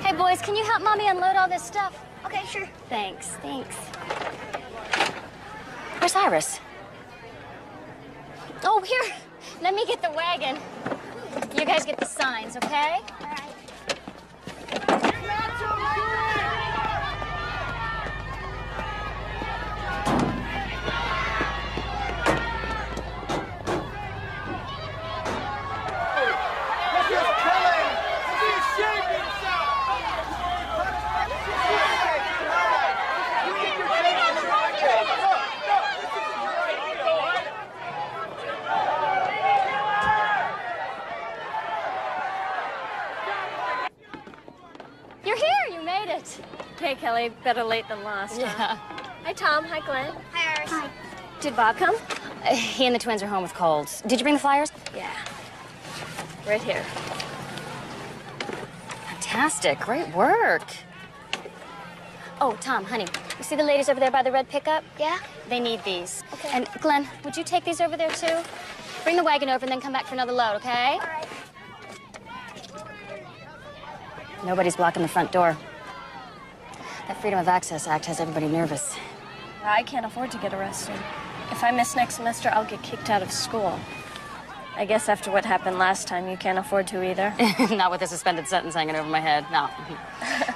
Hey, boys, can you help Mommy unload all this stuff? Okay, sure. Thanks. Where's Iris? Oh, here. Let me get the wagon. You guys get the signs, okay? All right. You're here. You made it. Okay, Kelly, better late than lost. Yeah. Huh? Hi, Tom. Hi, Glenn. Hi, Iris. Hi. Did Bob come? He and the twins are home with colds. Did you bring the flyers? Yeah. Right here. Fantastic. Great work. Oh, Tom, honey, you see the ladies over there by the red pickup? Yeah? They need these. Okay. And Glenn, would you take these over there too? Bring the wagon over and then come back for another load, okay? All right. Nobody's blocking the front door. That Freedom of Access Act has everybody nervous. I can't afford to get arrested. If I miss next semester, I'll get kicked out of school. I guess after what happened last time, you can't afford to either. Not with a suspended sentence hanging over my head, no.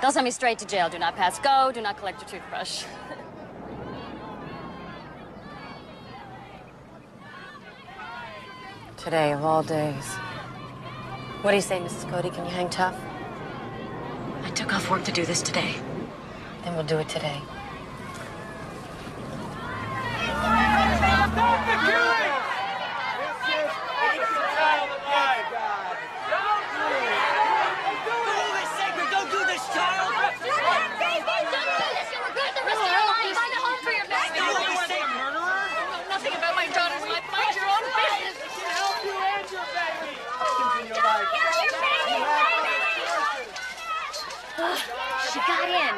They'll send me straight to jail. Do not pass go, do not collect your toothbrush. Today of all days. What do you say, Mrs. Cody? Can you hang tough? I took off work to do this today. Then we'll do it today. Stop the killing! This is innocent child alive. Rule is sacred. Don't do this, child. Nothing about my daughter's life. Mind your own business. It can help you and your baby. In your life. She got in.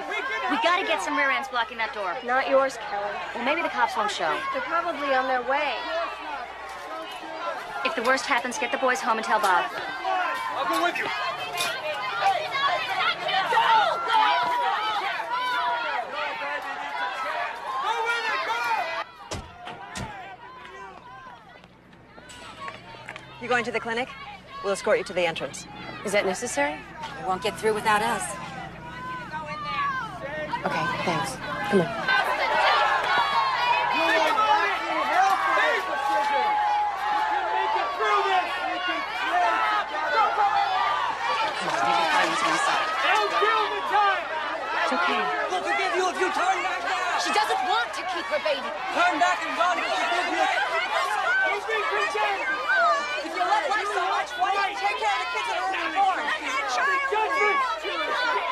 We gotta get some rear ends blocking that door. Not yours, Kelly. Well, maybe the cops won't show. They're probably on their way. If the worst happens, get the boys home and tell Bob. I'll go with you. You going to the clinic? We'll escort you to the entrance. Is that necessary? You won't get through without us. Okay, thanks. Come on. It's okay. We'll forgive you if you turn back now. She doesn't want to keep her baby. Turn back and run. We'll forgive you. If you love life so much, why don't you take care of the kids that are already born?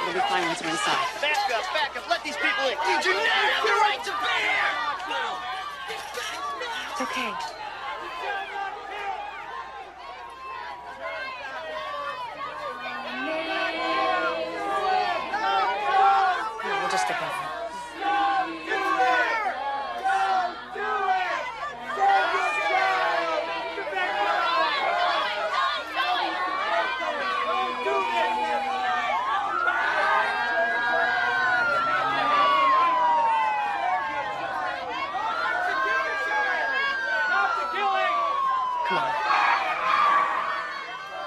It'll be fine once we're inside. Back up. Let these people in. You do not have the right to be here. It's okay. No, we'll just stick with it.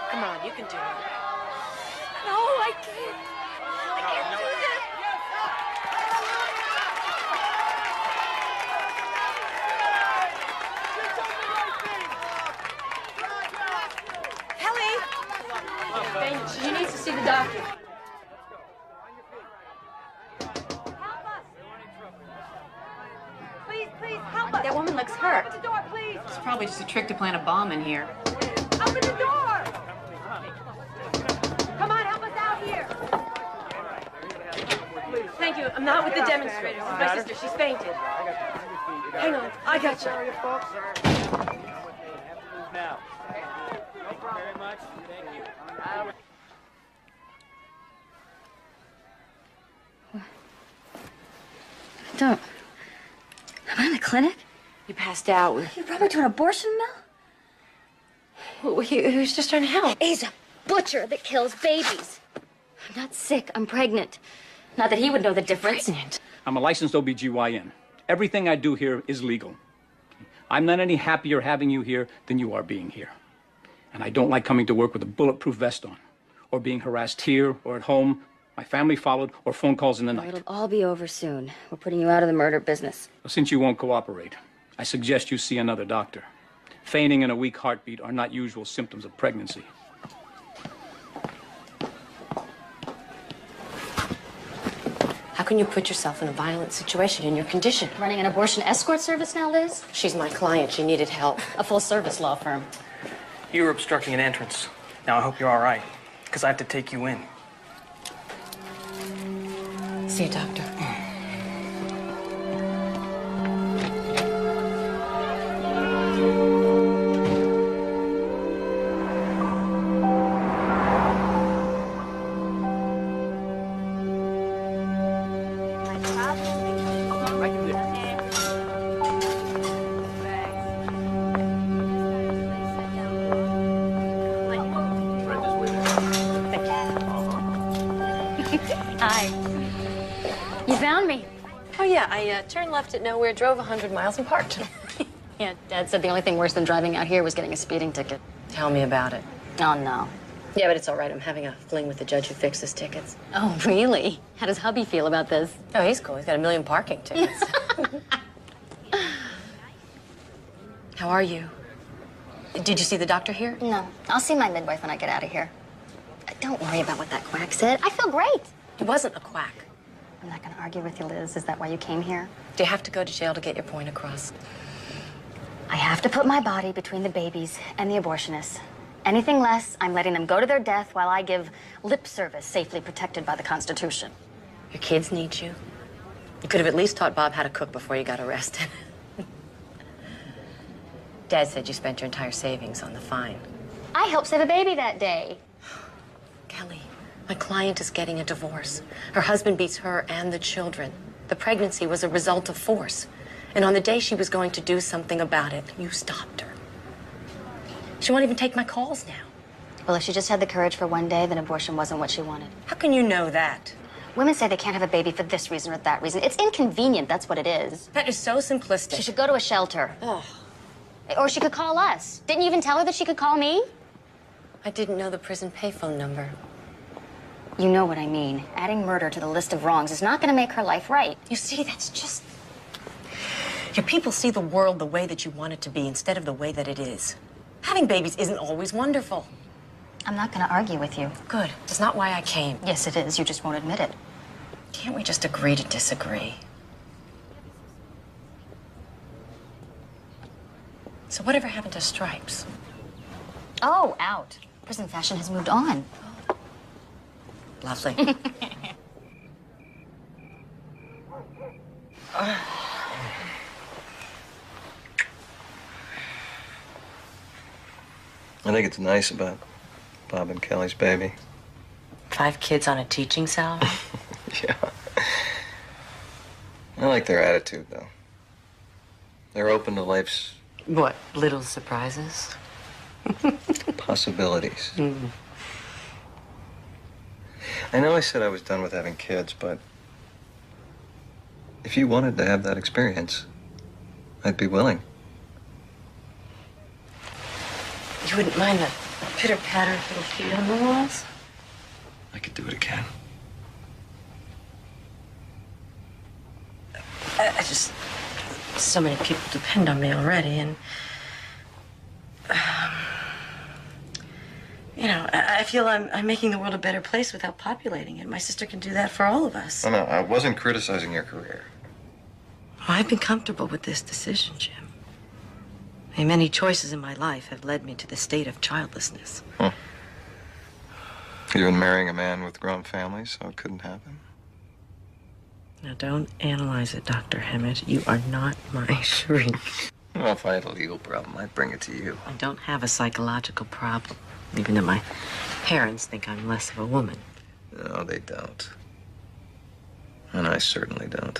Come on, you can do it. No, I can't. I can't do that. Kelly! She needs to see the doctor. Please, help us. That woman looks hurt. Open the door, please. It's probably just a trick to plant a bomb in here. Open the door. thank you. I'm not with the demonstrators. It's my sister. She's fainted. Hang on. I got you. Now. Thank you very much. Thank you. Don't. Am I in the clinic? You passed out. You brought me to an abortion mill? He was just trying to help. He's a butcher that kills babies. I'm not sick. I'm pregnant. Not that he would know the difference. Pregnant. I'm a licensed OBGYN. Everything I do here is legal. I'm not any happier having you here than you are being here. And I don't like coming to work with a bulletproof vest on, or being harassed here or at home, my family followed, or phone calls in the night. It'll all be over soon. We're putting you out of the murder business. Since you won't cooperate, I suggest you see another doctor. Fainting and a weak heartbeat are not usual symptoms of pregnancy. How can you put yourself in a violent situation in your condition? Running an abortion escort service now, Liz? She's my client. She needed help. A full-service law firm. You were obstructing an entrance. Now I hope you're all right, because I have to take you in. See you, doctor. Hi. You found me. Oh, yeah. I turned left at nowhere, drove 100 miles, and parked. Yeah, Dad said the only thing worse than driving out here was getting a speeding ticket. Tell me about it. Oh, no. Yeah, but it's all right. I'm having a fling with the judge who fixes tickets. Oh, really? How does hubby feel about this? Oh, he's cool. He's got 1 million parking tickets. How are you? Did you see the doctor here? No. I'll see my midwife when I get out of here. Don't worry about what that quack said. I feel great. He wasn't a quack. I'm not going to argue with you, Liz. Is that why you came here? Do you have to go to jail to get your point across? I have to put my body between the babies and the abortionists. Anything less, I'm letting them go to their death while I give lip service safely protected by the Constitution. Your kids need you. You could have at least taught Bob how to cook before you got arrested. Dad said you spent your entire savings on the fine. I helped save a baby that day. Kelly, my client is getting a divorce. Her husband beats her and the children. The pregnancy was a result of force. And on the day she was going to do something about it, you stopped her. She won't even take my calls now. Well, if she just had the courage for one day, then abortion wasn't what she wanted. How can you know that? Women say they can't have a baby for this reason or that reason. It's inconvenient, that's what it is. That is so simplistic. She should go to a shelter. Ugh. Or she could call us. Didn't you even tell her that she could call me? I didn't know the prison payphone number. You know what I mean. Adding murder to the list of wrongs is not going to make her life right. You see, that's just... Your people see the world the way that you want it to be instead of the way that it is. Having babies isn't always wonderful. I'm not going to argue with you. Good. It's not why I came. Yes, it is. You just won't admit it. Can't we just agree to disagree? So whatever happened to stripes? Oh, out. Prison fashion has moved on. Lovely. I think it's nice about Bob and Kelly's baby. 5 kids on a teaching salary? Yeah. I like their attitude, though. They're open to life's What, little surprises? possibilities. I know I said I was done with having kids, but if you wanted to have that experience, I'd be willing. You wouldn't mind the pitter-patter of little feet on the walls? I could do it again. I just... So many people depend on me already, and... you know, I feel I'm making the world a better place without populating it. My sister can do that for all of us. No, I wasn't criticizing your career. Well, I've been comfortable with this decision, Jim. I mean, many choices in my life have led me to the state of childlessness. Even marrying a man with grown families, so it couldn't happen. Now, don't analyze it, Dr. Hammett. You are not my shrink. Well, if I had a legal problem, I'd bring it to you. I don't have a psychological problem, even though my parents think I'm less of a woman. No, they don't. And I certainly don't.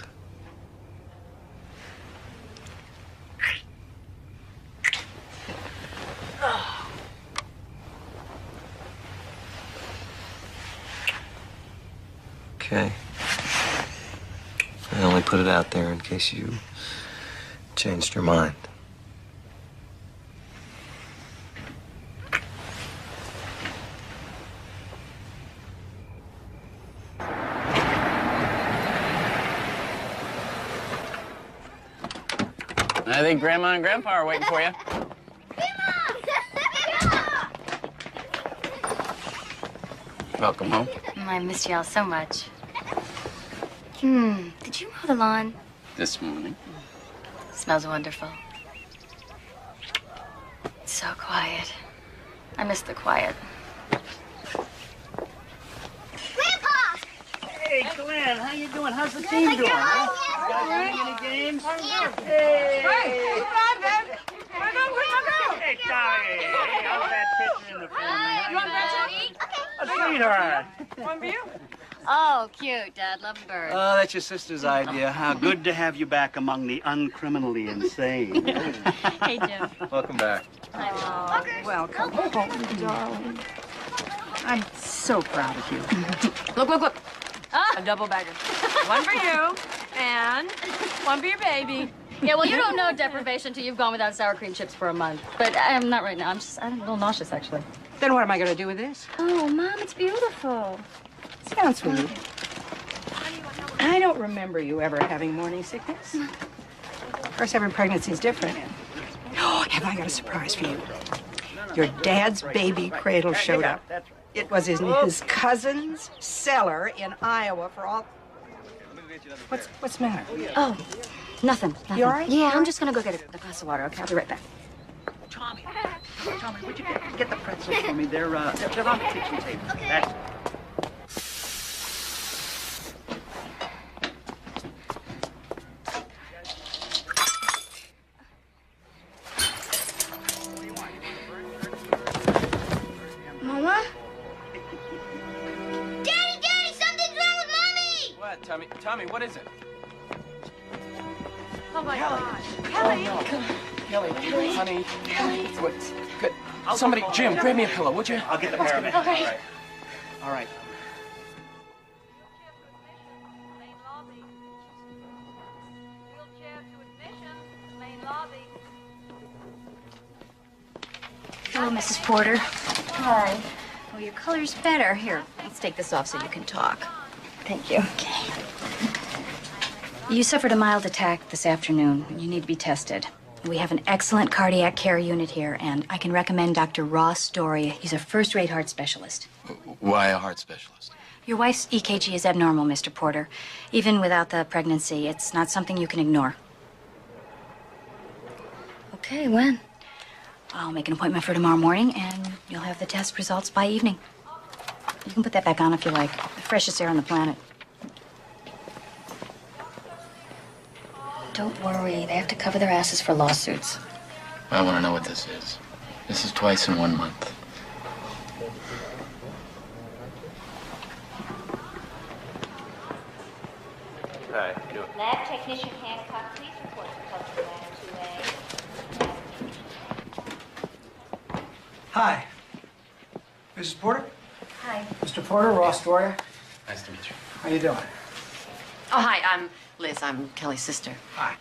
Okay. I only put it out there in case you changed your mind. I think Grandma and Grandpa are waiting for you. Welcome home. I missed y'all so much. Did you mow the lawn? This morning. Smells wonderful. It's so quiet. I miss the quiet. Hey, Glenn, how you doing? How's the team doing? Huh? You guys winning any games? Hey! Hey, Tommy! Hey, how's that picture in the family? You want birds to eat? A sweetheart! One for you? Oh, cute, Dad. Love birds. Oh, that's your sister's idea. How good to have you back among the uncriminally insane. Hey, Jim. Welcome back. Oh, welcome home, darling. I'm so proud of you. Look. A double bagger. One for you, and one for your baby. Yeah, well, you don't know deprivation till you've gone without sour cream chips for a month. But I'm not right now. I'm a little nauseous, actually. Then what am I going to do with this? Oh, Mom, it's beautiful. Sounds sweet. I don't remember you ever having morning sickness. Of course, every pregnancy is different. Oh, have I got a surprise for you? Your dad's baby cradle showed up. It was in his cousin's cellar in Iowa for all... What's the matter? Oh, nothing. You all right? Yeah, I'm just going to go get a glass of water, okay? I'll be right back. Tommy, would you get the pretzels for me? They're on the kitchen table. That's... Mama? Daddy, something's wrong with Mommy! What, Tommy, what is it? Oh my God. Kelly, honey. What's good? Somebody, Jim, grab me a pillow, would you? I'll get the paramedic. Okay. All right. Hello, Mrs. Porter. Hi. Oh, your color's better. Here, let's take this off so you can talk. Thank you. Okay. You suffered a mild attack this afternoon. You need to be tested. We have an excellent cardiac care unit here, and I can recommend Dr. Ross Doria. He's a first-rate heart specialist. Why a heart specialist? Your wife's EKG is abnormal, Mr. Porter. Even without the pregnancy, it's not something you can ignore. Okay, when? I'll make an appointment for tomorrow morning, and you'll have the test results by evening. You can put that back on if you like. The freshest air on the planet. Don't worry. They have to cover their asses for lawsuits. I want to know what this is. This is twice in 1 month. Hi. Lab technician Hancock, please report to culture lab 2A. Hi. Mrs. Porter? Hi. Mr. Porter, Ross Doria. Nice to meet you. How you doing? Oh, hi, I'm Liz. I'm Kelly's sister. Hi.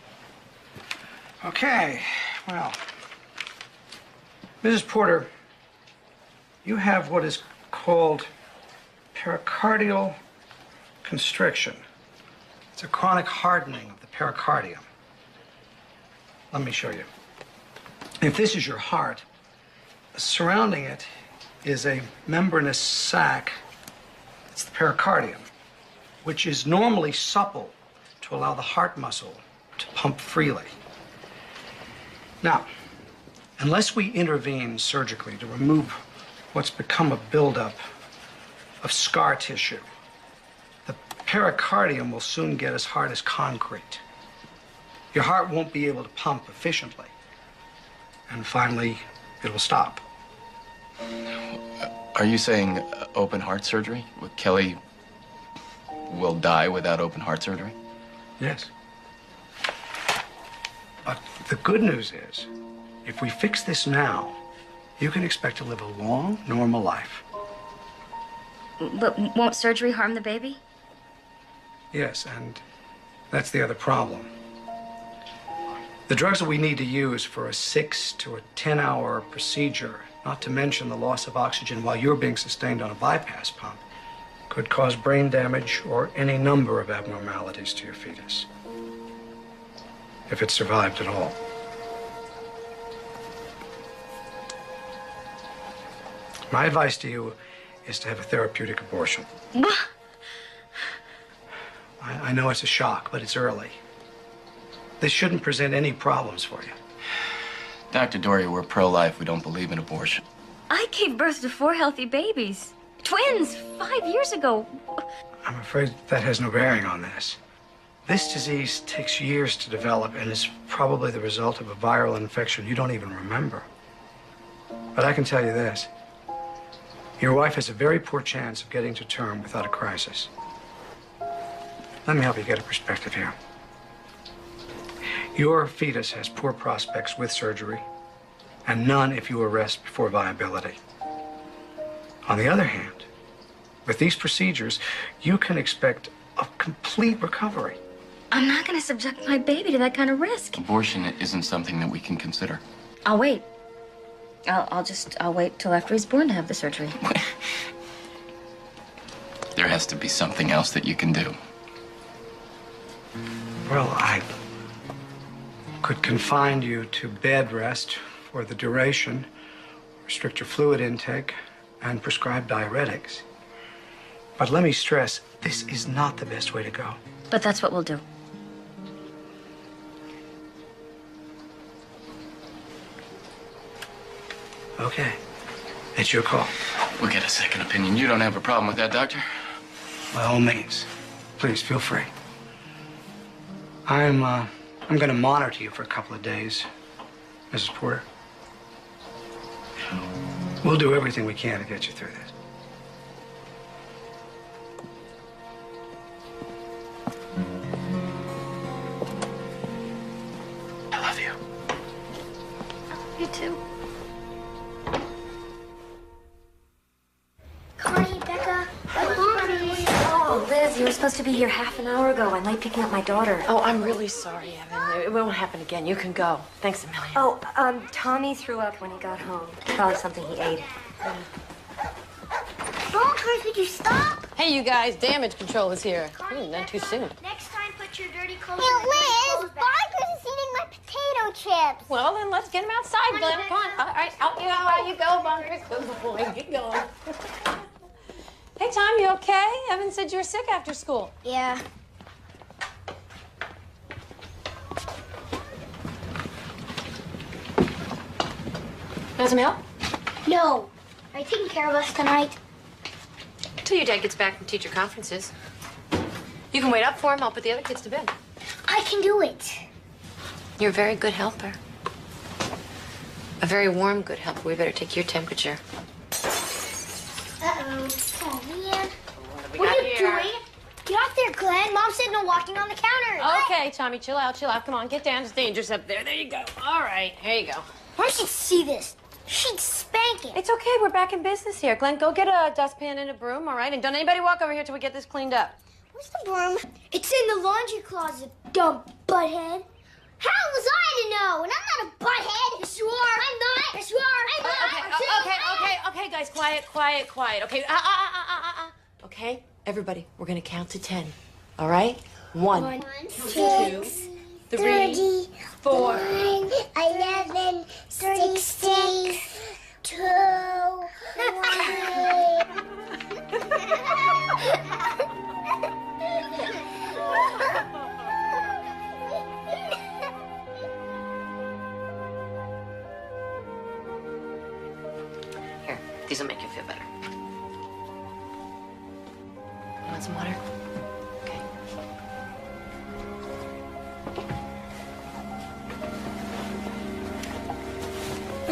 Okay, well, Mrs. Porter, you have what is called pericardial constriction. It's a chronic hardening of the pericardium. Let me show you. If this is your heart, surrounding it is a membranous sac. It's the pericardium, which is normally supple to allow the heart muscle to pump freely. Now, unless we intervene surgically to remove what's become a buildup of scar tissue, the pericardium will soon get as hard as concrete. Your heart won't be able to pump efficiently. And finally, it will stop. Are you saying open heart surgery? Kelly will die without open heart surgery? Yes. But the good news is, if we fix this now, you can expect to live a long, normal life. But won't surgery harm the baby? Yes, and that's the other problem. The drugs that we need to use for a 6 to a 10-hour procedure, not to mention the loss of oxygen while you're being sustained on a bypass pump, could cause brain damage or any number of abnormalities to your fetus, if it survived at all. My advice to you is to have a therapeutic abortion. I know it's a shock, but it's early. This shouldn't present any problems for you. Dr. Doria, we're pro-life. We don't believe in abortion. I gave birth to 4 healthy babies. Twins, 5 years ago. I'm afraid that has no bearing on this. This disease takes years to develop and is probably the result of a viral infection you don't even remember. But I can tell you this. Your wife has a very poor chance of getting to term without a crisis. Let me help you get a perspective here. Your fetus has poor prospects with surgery, and none if you arrest before viability. On the other hand, with these procedures, you can expect a complete recovery. I'm not going to subject my baby to that kind of risk. Abortion isn't something that we can consider. I'll wait. I'll wait till after he's born to have the surgery. There has to be something else that you can do. Well, I could confine you to bed rest for the duration, restrict your fluid intake, and prescribe diuretics. But let me stress, this is not the best way to go. But that's what we'll do. Okay. It's your call. We'll get a second opinion. You don't have a problem with that, Doctor? By all means. Please, feel free. I'm going to monitor you for a couple of days, Mrs. Porter. We'll do everything we can to get you through this. I love you. You too. Connie, Becca, Oh, Liz, you were supposed to be here half an hour ago. I'm late picking up my daughter. Oh, I'm really sorry, Evan. It won't happen again. You can go. Thanks a million. Oh, Tommy threw up when he got home. Probably something he ate. Connie, could you stop? Hey, you guys, damage control is here. Not too soon. Next time, put your dirty clothes in the Liz, Barker's is eating my potato chips. Well, then let's get him outside, Glenn. Come on. All right, out you go, Bunkers. Good boy. Get going. Hey, Tom, you okay? Evan said you were sick after school. Yeah. Want some help? No. Are you taking care of us tonight? Till your dad gets back from teacher conferences. You can wait up for him. I'll put the other kids to bed. I can do it. You're a very good helper. A very warm, good helper. We better take your temperature. Uh-oh. Oh, man. What are you doing? Get off there, Glenn. Mom said no walking on the counter. Okay, Tommy, chill out, chill out. Come on, get down. It's dangerous up there. There you go. All right, here you go. Mom should see this. She'd spank it. It's okay. We're back in business here. Glenn, go get a dustpan and a broom, all right? And don't anybody walk over here till we get this cleaned up. Where's the broom? It's in the laundry closet, dumb butthead. How was I to know? And I'm not a butthead. Yes, you are. I'm not. Yes, you are. I'm not. Okay, guys, quiet. Okay, Okay, everybody, we're gonna count to 10. All right? 1, 2, 3, 4. 11, 16, 2, 1. Here, these will make you feel better. You want some water?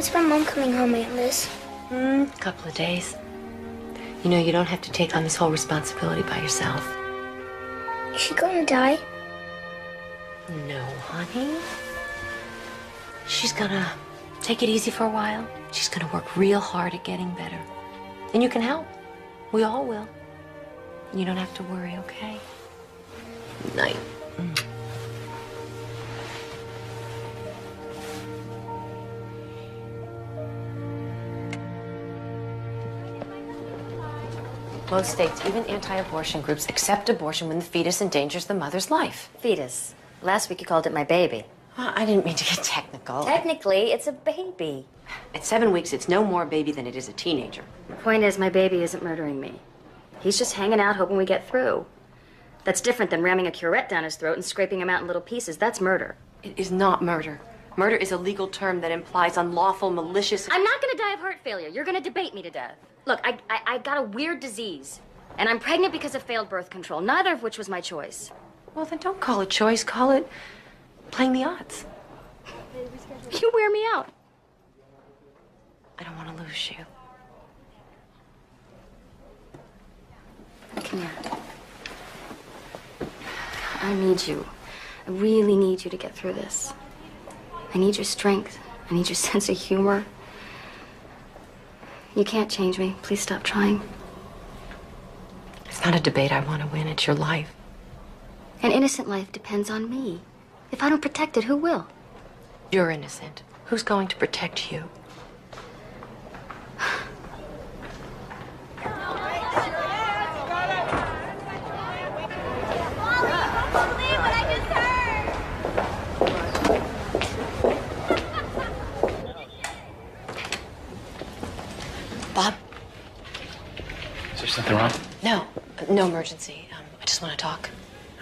When's my mom coming home, Aunt Liz? A couple of days. You know, you don't have to take on this whole responsibility by yourself. Is she gonna die? No, honey. She's gonna take it easy for a while. She's gonna work real hard at getting better. And you can help. We all will. You don't have to worry, okay? Night. Most states, even anti-abortion groups, accept abortion when the fetus endangers the mother's life. Fetus. Last week you called it my baby. Well, I didn't mean to get technical. Technically, it's a baby. At 7 weeks, it's no more a baby than it is a teenager. The point is, my baby isn't murdering me. He's just hanging out hoping we get through. That's different than ramming a curette down his throat and scraping him out in little pieces. That's murder. It is not murder. Murder is a legal term that implies unlawful, malicious... I'm not gonna die of heart failure. You're gonna debate me to death. Look, I got a weird disease. And I'm pregnant because of failed birth control, neither of which was my choice. Well, then don't call it choice. Call it playing the odds. You wear me out. I don't want to lose you. Come here. I need you. I really need you to get through this. I need your strength. I need your sense of humor. You can't change me. Please stop trying. It's not a debate I want to win. It's your life. An innocent life depends on me. If I don't protect it, who will? You're innocent. Who's going to protect you? Bob? Is there something wrong? No emergency. I just want to talk.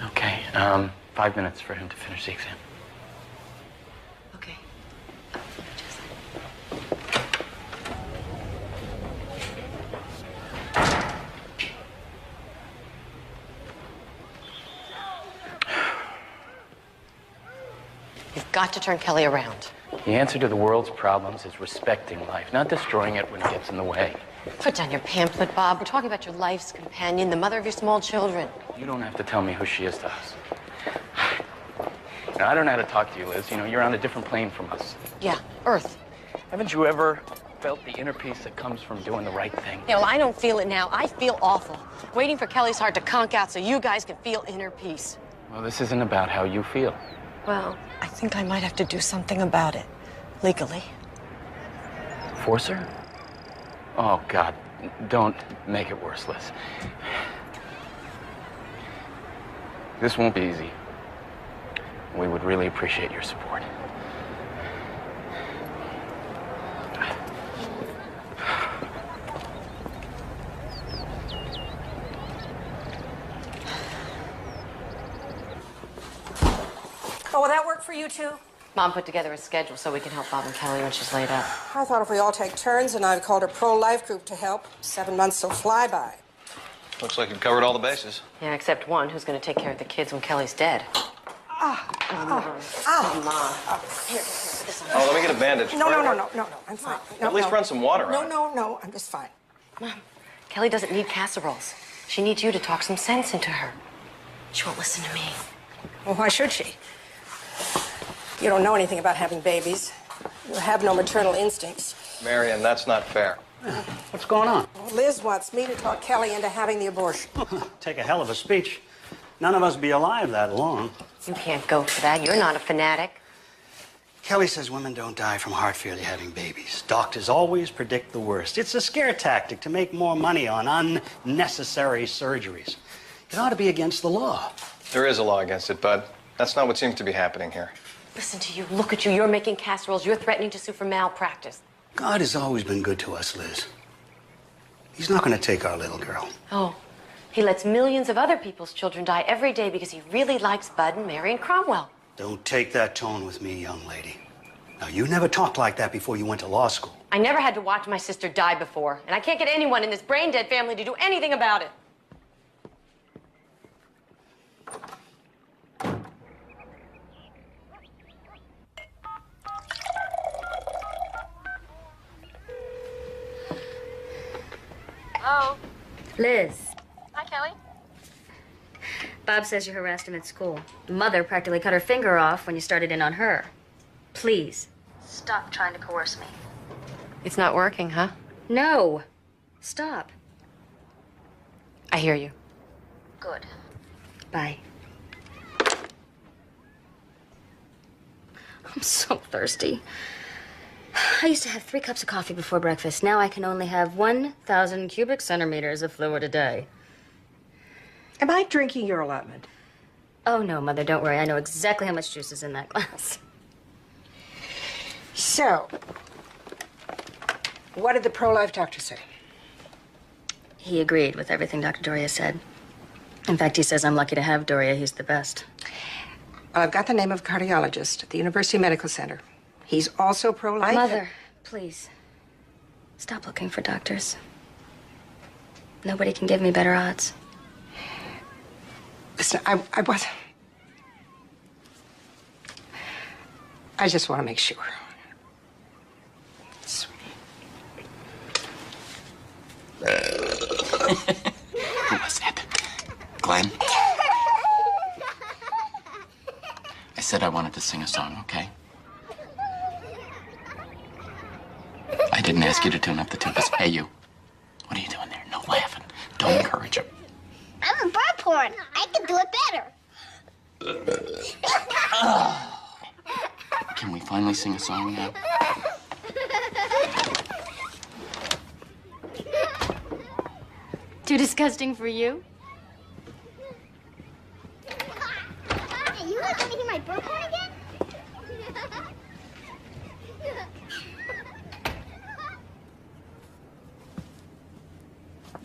Okay, 5 minutes for him to finish the exam. Okay. You've got to turn Kelly around. The answer to the world's problems is respecting life, not destroying it when it gets in the way. Put down your pamphlet, Bob. We're talking about your life's companion, the mother of your small children. You don't have to tell me who she is to us. Now, I don't know how to talk to you, Liz. You know, you're on a different plane from us. Yeah, Earth. Haven't you ever felt the inner peace that comes from doing the right thing? Yeah, well, I don't feel it now. I feel awful. Waiting for Kelly's heart to conk out so you guys can feel inner peace. Well, this isn't about how you feel. Well, I think I might have to do something about it. Legally. Force her? Oh, God. Don't make it worse, Liz. This won't be easy. We would really appreciate your support. Oh, will that work for you two? Mom put together a schedule so we can help Bob and Kelly when she's laid up. I thought if we all take turns, and I've called a pro-life group to help. 7 months will fly by. Looks like you've covered all the bases. Yeah, except one who's going to take care of the kids when Kelly's dead. Mom. Here, put this on. Oh, let me get a bandage. No, I'm fine. No, At least run some water on it. No, I'm just fine. Mom, Kelly doesn't need casseroles. She needs you to talk some sense into her. She won't listen to me. Well, why should she? You don't know anything about having babies. You have no maternal instincts. Marion, that's not fair. What's going on? Liz wants me to talk Kelly into having the abortion. Take a hell of a speech. None of us be alive that long. You can't go for that. You're not a fanatic. Kelly says women don't die from heart failure having babies. Doctors always predict the worst. It's a scare tactic to make more money on unnecessary surgeries. It ought to be against the law. There is a law against it, Bud. That's not what seems to be happening here. Listen to you. Look at you. You're making casseroles. You're threatening to sue for malpractice. God has always been good to us, Liz. He's not going to take our little girl. Oh, he lets millions of other people's children die every day because he really likes Bud and Mary and Cromwell. Don't take that tone with me, young lady. Now, you never talked like that before you went to law school. I never had to watch my sister die before, and I can't get anyone in this brain-dead family to do anything about it. Hello? Liz, Hi, Kelly. Bob says you harassed him at school. Mother practically cut her finger off when you started in on her. Please, stop trying to coerce me. It's not working, huh? No. Stop. I hear you. Good. Bye. I'm so thirsty. I used to have 3 cups of coffee before breakfast. Now I can only have 1,000 cubic centimeters of fluid a day. Am I drinking your allotment? Oh, no, Mother, don't worry. I know exactly how much juice is in that glass. So, what did the pro-life doctor say? He agreed with everything Dr. Doria said. In fact, he says I'm lucky to have Doria. He's the best. Well, I've got the name of a cardiologist at the University Medical Center. He's also pro-life. Mother, please, stop looking for doctors. Nobody can give me better odds. Listen, I just want to make sure. Who was that? Glenn? I said I wanted to sing a song, okay? I didn't ask you to tune up the tupas. Hey, you. What are you doing there? No laughing. Don't encourage him. I'm a bird porn. I can do it better. Can we finally sing a song now? Too disgusting for you? Hey, you guys want to hear my bird porn again?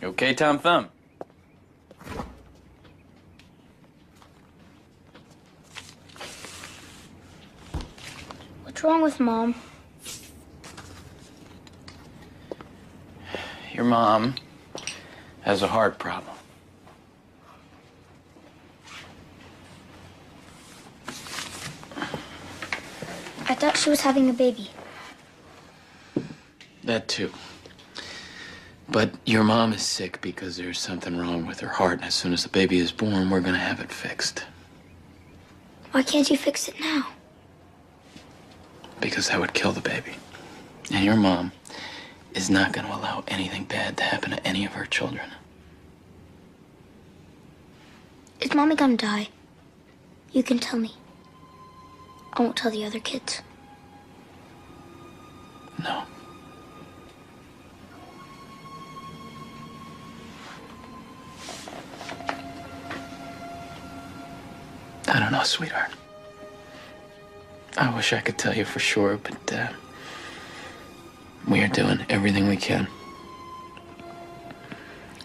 You okay, Tom Thumb? What's wrong with Mom? Your mom has a heart problem. I thought she was having a baby. That too. But your mom is sick because there's something wrong with her heart, and as soon as the baby is born, we're gonna have it fixed. Why can't you fix it now? Because that would kill the baby. And your mom is not gonna allow anything bad to happen to any of her children. Is Mommy gonna die? You can tell me. I won't tell the other kids. No. I don't know, sweetheart. I wish I could tell you for sure, but we are doing everything we can.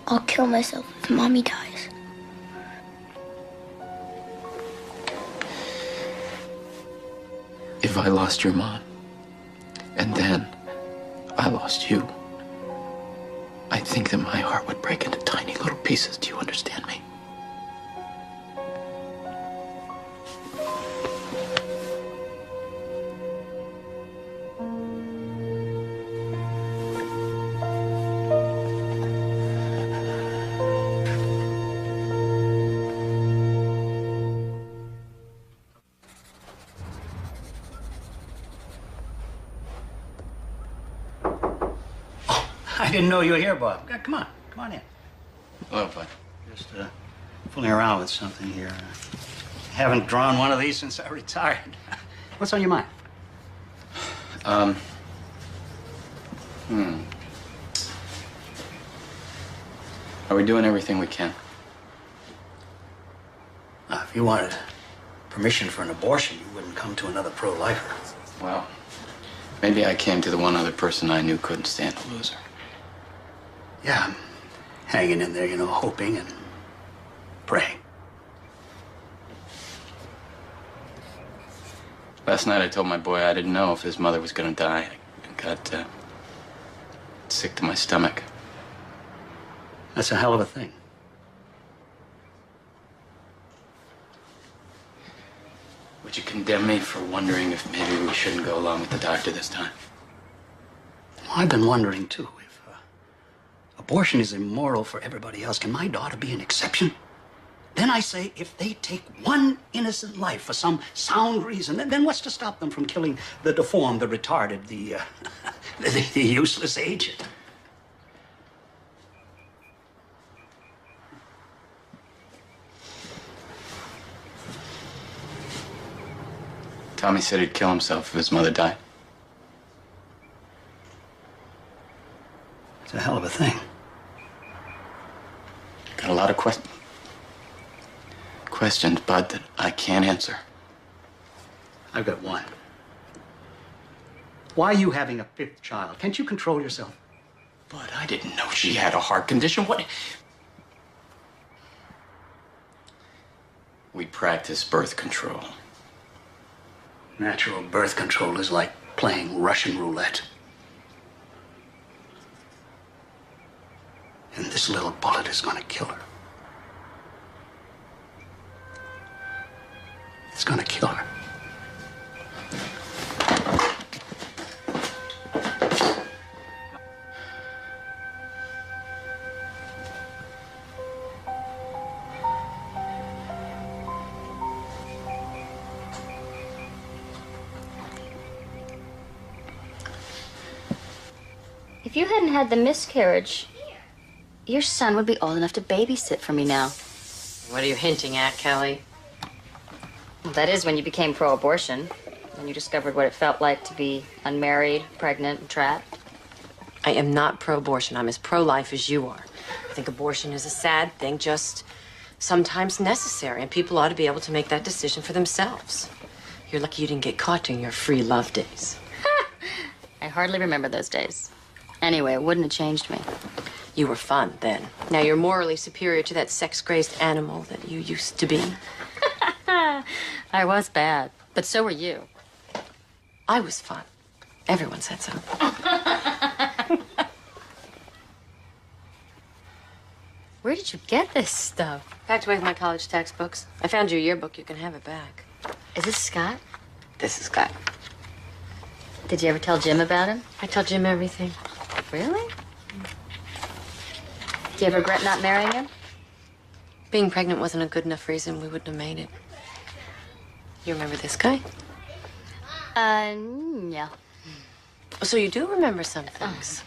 I'll kill myself if Mommy dies. If I lost your mom, and then I lost you, I think that my heart would break into tiny little pieces. Do you understand me? I didn't know you were here, Bob. Come on. Come on in. Hello, bud. Just fooling around with something here. Haven't drawn one of these since I retired. What's on your mind? Are we doing everything we can? Now, if you wanted permission for an abortion, you wouldn't come to another pro-lifer. Well, maybe I came to the one other person I knew couldn't stand a loser. Yeah, I'm hanging in there, hoping and praying. Last night I told my boy I didn't know if his mother was gonna die. I got sick to my stomach. That's a hell of a thing. Would you condemn me for wondering if maybe we shouldn't go along with the doctor this time? Well, I've been wondering, too, if a Abortion is immoral for everybody else. Can my daughter be an exception? Then I say, if they take one innocent life for some sound reason, then what's to stop them from killing the deformed, the retarded, the useless aged? Tommy said he'd kill himself if his mother died. It's a hell of a thing. Got a lot of questions, Bud, that I can't answer. I've got one. Why are you having a fifth child? Can't you control yourself? Bud, I didn't know she had a heart condition. What? We practice birth control. Natural birth control is like playing Russian roulette. And this little bullet is going to kill her. It's going to kill her. If you hadn't had the miscarriage, your son would be old enough to babysit for me now. What are you hinting at, Kelly? Well, that is when you became pro-abortion, when you discovered what it felt like to be unmarried, pregnant, and trapped. I am not pro-abortion. I'm as pro-life as you are. I think abortion is a sad thing, just sometimes necessary, and people ought to be able to make that decision for themselves. You're lucky you didn't get caught during your free love days. I hardly remember those days. Anyway, it wouldn't have changed me. You were fun then. Now you're morally superior to that sex-crazed animal that you used to be. I was bad, but so were you. I was fun. Everyone said so. Where did you get this stuff? Packed away with my college textbooks. I found your yearbook. You can have it back. Is this Scott? This is Scott. Did you ever tell Jim about him? I tell Jim everything. Really? Do you ever regret not marrying him? Being pregnant wasn't a good enough reason. We wouldn't have made it. You remember this guy? No. So you do remember some things.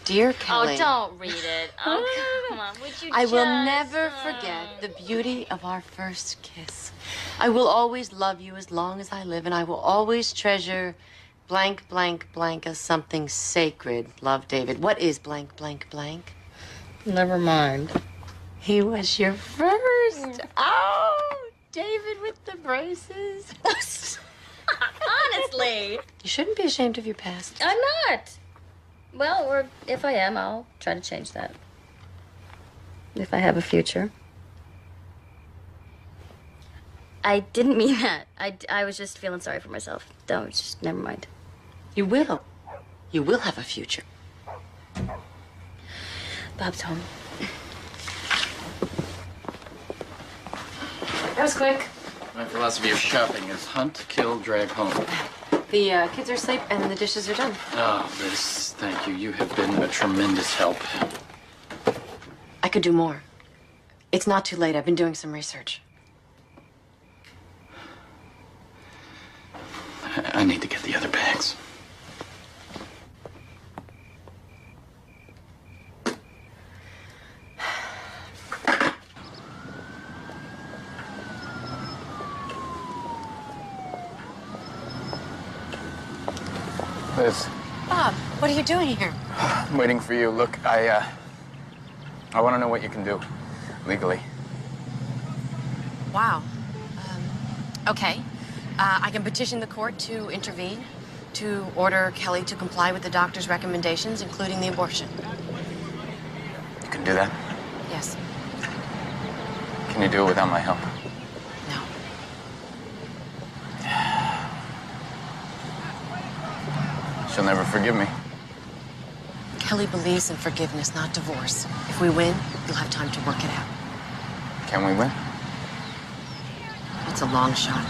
Dear Kelly. Oh, don't read it. Oh, come on. Would you I will never forget the beauty of our first kiss. I will always love you as long as I live, and I will always treasure blank, blank, blank as something sacred. Love, David. What is blank, blank, blank? Never mind. He was your first. Oh, David with the braces. Honestly. You shouldn't be ashamed of your past. I'm not. Well, or if I am, I'll try to change that. If I have a future. I didn't mean that. I was just feeling sorry for myself. Don't, just never mind. You will. You will have a future. Bob's home. That was quick. My philosophy of shopping is hunt, kill, drag home. The kids are asleep and the dishes are done. Oh, Liz, thank you. You have been a tremendous help. I could do more. It's not too late. I've been doing some research. I need to get the other bags. Liz, Bob, what are you doing here? I'm waiting for you. Look, I want to know what you can do legally. Wow. Okay. I can petition the court to intervene, to order Kelly to comply with the doctor's recommendations, including the abortion. You can do that? Yes. Can you do it without my help? No. She'll never forgive me. Kelly believes in forgiveness, not divorce. If we win, you'll have time to work it out. Can we win? It's a long shot.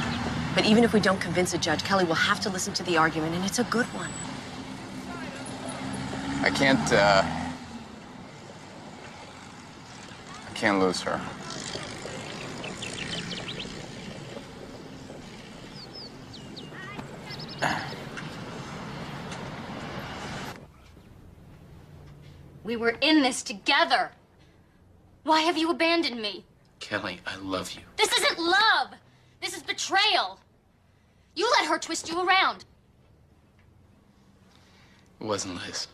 But even if we don't convince a judge, Kelly will have to listen to the argument, and it's a good one. I can't lose her. We were in this together. Why have you abandoned me? Kelly, I love you. This isn't love. This is betrayal. You let her twist you around. It wasn't Liz.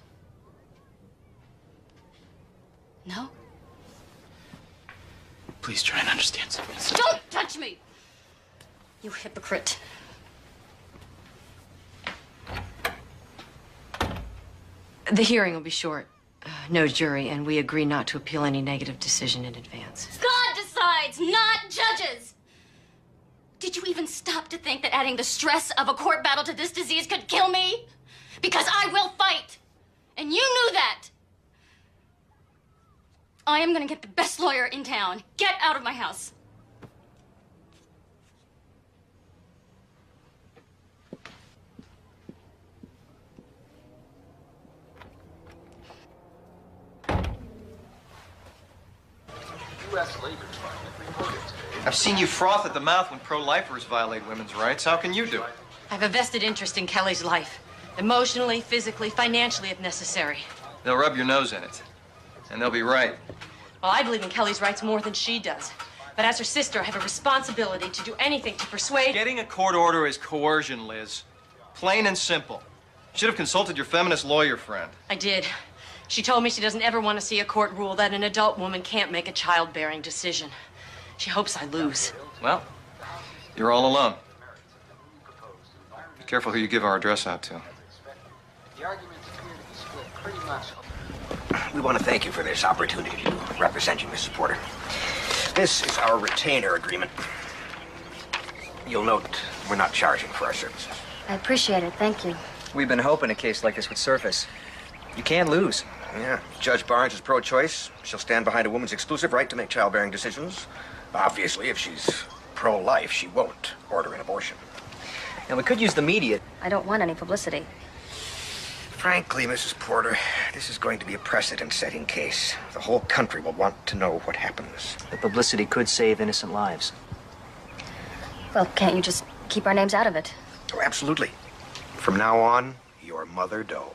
No? Please try and understand something. Don't touch me! You hypocrite. The hearing will be short. No jury, and we agree not to appeal any negative decision in advance. God decides, not judges! Did you even stop to think that adding the stress of a court battle to this disease could kill me? Because I will fight! And you knew that! I am gonna get the best lawyer in town. Get out of my house. I've seen you froth at the mouth when pro-lifers violate women's rights. How can you do it? I have a vested interest in Kelly's life. Emotionally, physically, financially, if necessary. They'll rub your nose in it. And they'll be right. Well, I believe in Kelly's rights more than she does. But as her sister, I have a responsibility to do anything to persuade... Getting a court order is coercion, Liz. Plain and simple. You should have consulted your feminist lawyer friend. I did. She told me she doesn't ever want to see a court rule that an adult woman can't make a childbearing decision. She hopes I lose. Well, you're all alone. Be careful who you give our address out to. We want to thank you for this opportunity to represent you, Mrs. Porter. This is our retainer agreement. You'll note we're not charging for our services. I appreciate it. Thank you. We've been hoping a case like this would surface. You can't lose. Yeah. Judge Barnes is pro-choice. She'll stand behind a woman's exclusive right to make childbearing decisions. Obviously, if she's pro-life, she won't order an abortion. And we could use the media. I don't want any publicity. Frankly, Mrs. Porter, this is going to be a precedent-setting case. The whole country will want to know what happens. The publicity could save innocent lives. Well, can't you just keep our names out of it? Oh, absolutely. From now on, you're Mother Doe.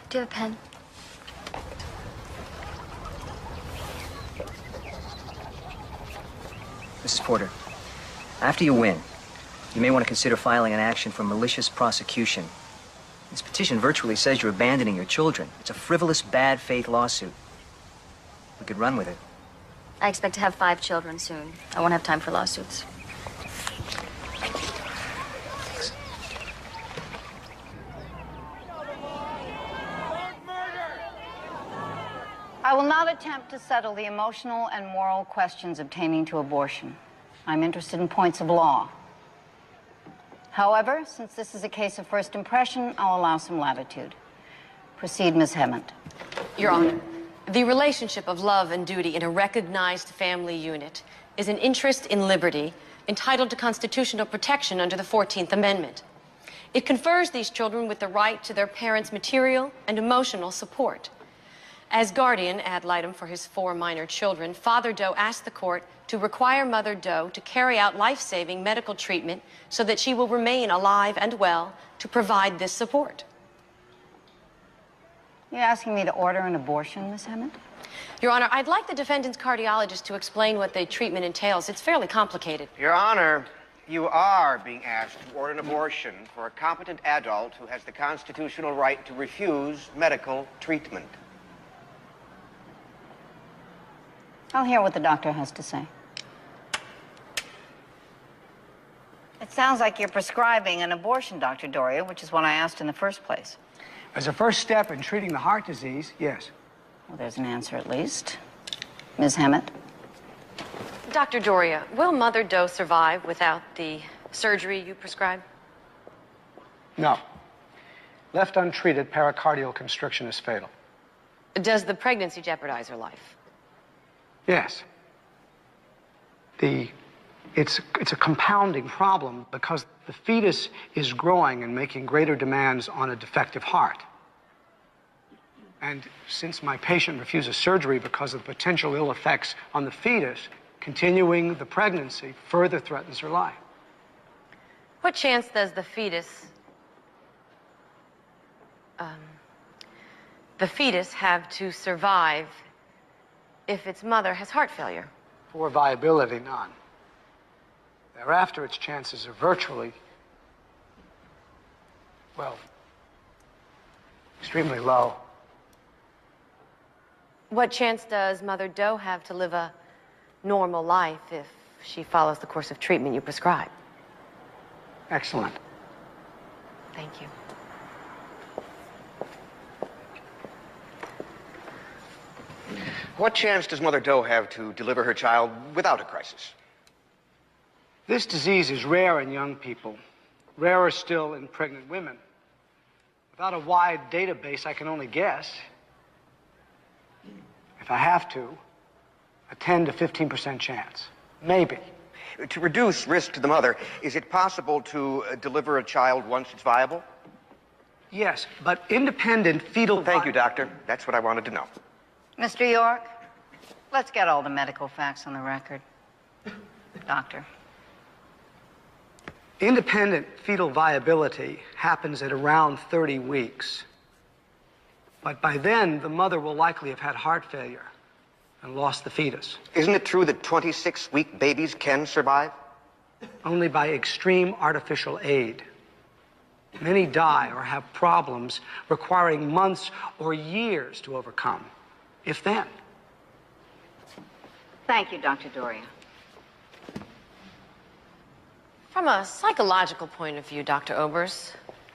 Do you have a pen? Mrs. Porter, after you win, you may want to consider filing an action for malicious prosecution. This petition virtually says you're abandoning your children. It's a frivolous, bad faith lawsuit. We could run with it. I expect to have 5 children soon. I won't have time for lawsuits. I will not attempt to settle the emotional and moral questions obtaining to abortion. I'm interested in points of law. However, since this is a case of first impression, I'll allow some latitude. Proceed, Ms. Hemmond. Your Honor, the relationship of love and duty in a recognized family unit is an interest in liberty entitled to constitutional protection under the 14th Amendment. It confers these children with the right to their parents' material and emotional support. As guardian ad litem for his 4 minor children, Father Doe asked the court to require Mother Doe to carry out life-saving medical treatment so that she will remain alive and well to provide this support. You're asking me to order an abortion, Ms. Hemmond? Your Honor, I'd like the defendant's cardiologist to explain what the treatment entails. It's fairly complicated. Your Honor, you are being asked to order an abortion for a competent adult who has the constitutional right to refuse medical treatment. I'll hear what the doctor has to say. It sounds like you're prescribing an abortion, Dr. Doria, which is what I asked in the first place. As a first step in treating the heart disease, yes. Well, there's an answer at least. Ms. Hammett? Dr. Doria, will Mother Doe survive without the surgery you prescribe? No. Left untreated, pericardial constriction is fatal. Does the pregnancy jeopardize her life? Yes. The It's a compounding problem because the fetus is growing and making greater demands on a defective heart. And since my patient refuses surgery because of the potential ill effects on the fetus, continuing the pregnancy further threatens her life. What chance does the fetus have to survive if its mother has heart failure? Poor viability, none. Thereafter, its chances are virtually, well, extremely low. What chance does Mother Doe have to live a normal life if she follows the course of treatment you prescribe? Excellent. Thank you. What chance does Mother Doe have to deliver her child without a crisis? This disease is rare in young people, rarer still in pregnant women. Without a wide database, I can only guess. If I have to, a 10 to 15% chance. Maybe. To reduce risk to the mother, is it possible to deliver a child once it's viable? Yes, but independent fetal... Thank you, doctor. That's what I wanted to know. Mr. York, let's get all the medical facts on the record. Doctor. Independent fetal viability happens at around 30 weeks. But by then, the mother will likely have had heart failure and lost the fetus. Isn't it true that 26-week babies can survive? Only by extreme artificial aid. Many die or have problems requiring months or years to overcome, if then. Thank you, Dr. Doria. From a psychological point of view, Dr. Obers,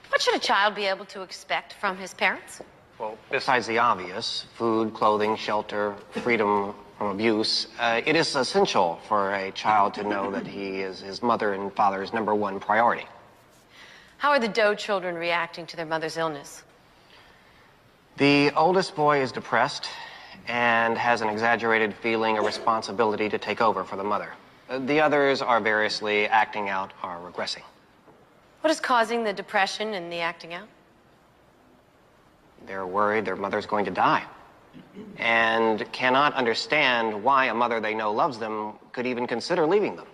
what should a child be able to expect from his parents? Well, besides the obvious, food, clothing, shelter, freedom from abuse, it is essential for a child to know that he is his mother and father's #1 priority. How are the Doe children reacting to their mother's illness? The oldest boy is depressed and has an exaggerated feeling of responsibility to take over for the mother. The others are variously acting out or regressing. What is causing the depression and the acting out? They're worried their mother's going to die and cannot understand why a mother they know loves them could even consider leaving them.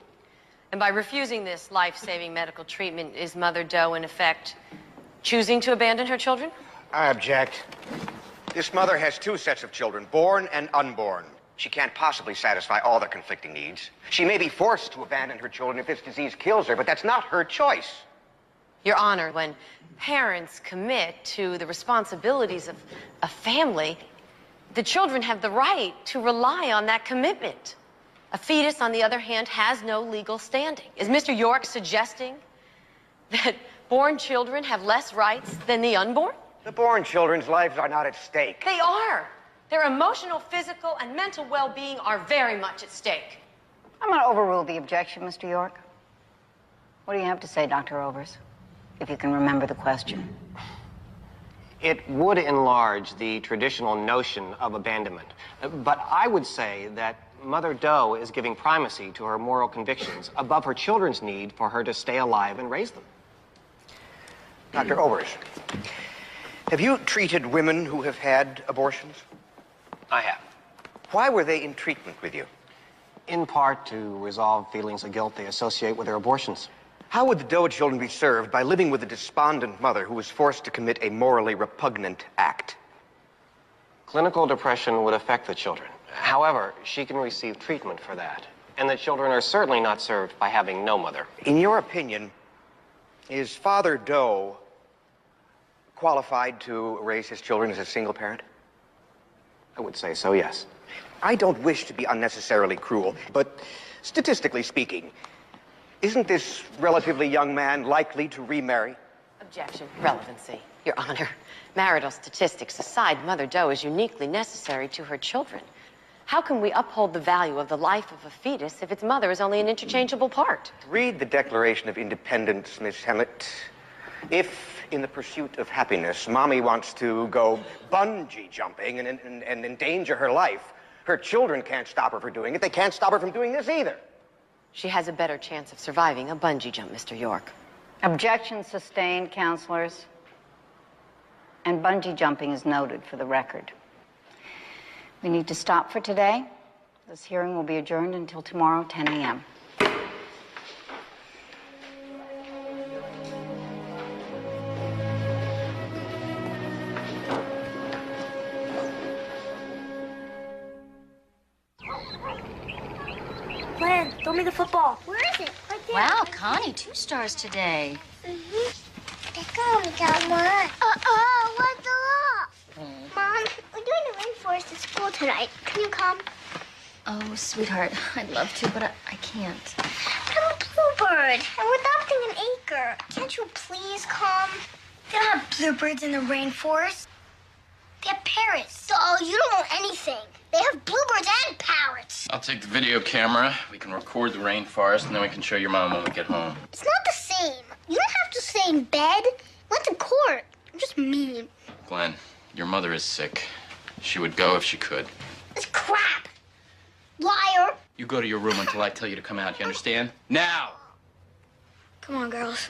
And by refusing this life-saving medical treatment, is Mother Doe, in effect, choosing to abandon her children? I object. This mother has 2 sets of children, born and unborn. She can't possibly satisfy all their conflicting needs. She may be forced to abandon her children if this disease kills her, but that's not her choice. Your Honor, when parents commit to the responsibilities of a family, the children have the right to rely on that commitment. A fetus, on the other hand, has no legal standing. Is Mr. York suggesting that born children have less rights than the unborn? The born children's lives are not at stake. They are. Their emotional, physical, and mental well-being are very much at stake. I'm going to overrule the objection, Mr. York. What do you have to say, Dr. Obers? If you can remember the question. It would enlarge the traditional notion of abandonment. But I would say that Mother Doe is giving primacy to her moral convictions above her children's need for her to stay alive and raise them. Dr. Obers, have you treated women who have had abortions? I have. Why were they in treatment with you? In part to resolve feelings of guilt they associate with their abortions. How would the Doe children be served by living with a despondent mother who was forced to commit a morally repugnant act? Clinical depression would affect the children. However, she can receive treatment for that. And the children are certainly not served by having no mother. In your opinion, is Father Doe qualified to raise his children as a single parent? I would say so, yes. I don't wish to be unnecessarily cruel, but statistically speaking, isn't this relatively young man likely to remarry? Objection. Relevancy. Your Honor, marital statistics aside, Mother Doe is uniquely necessary to her children. How can we uphold the value of the life of a fetus if its mother is only an interchangeable part? Read the Declaration of Independence, Miss Hemmett. If, in the pursuit of happiness, Mommy wants to go bungee jumping and endanger her life, her children can't stop her from doing it. They can't stop her from doing this either. She has a better chance of surviving a bungee jump, Mr. York. Objection sustained, counselors. And bungee jumping is noted for the record. We need to stop for today. This hearing will be adjourned until tomorrow, 10 a.m. Glenn, throw me the football. Where is it? Right there. Wow, Connie, 2 stars today. Come on. What's up? Mom, we're doing the rainforest at school tonight. Can you come? Oh, sweetheart, I'd love to, but I can't. But I'm a bluebird, and we're adopting an acre. Can't you please come? They don't have bluebirds in the rainforest. They have parrots. Oh, you don't know anything. They have bluebirds and parrots. I'll take the video camera. We can record the rainforest, and then we can show your mom when we get home. It's not the same. You don't have to stay in bed. Went to court. I'm just mean. Glenn, your mother is sick. She would go if she could. It's crap. Liar. You go to your room until I tell you to come out. You understand? Now! Come on, girls.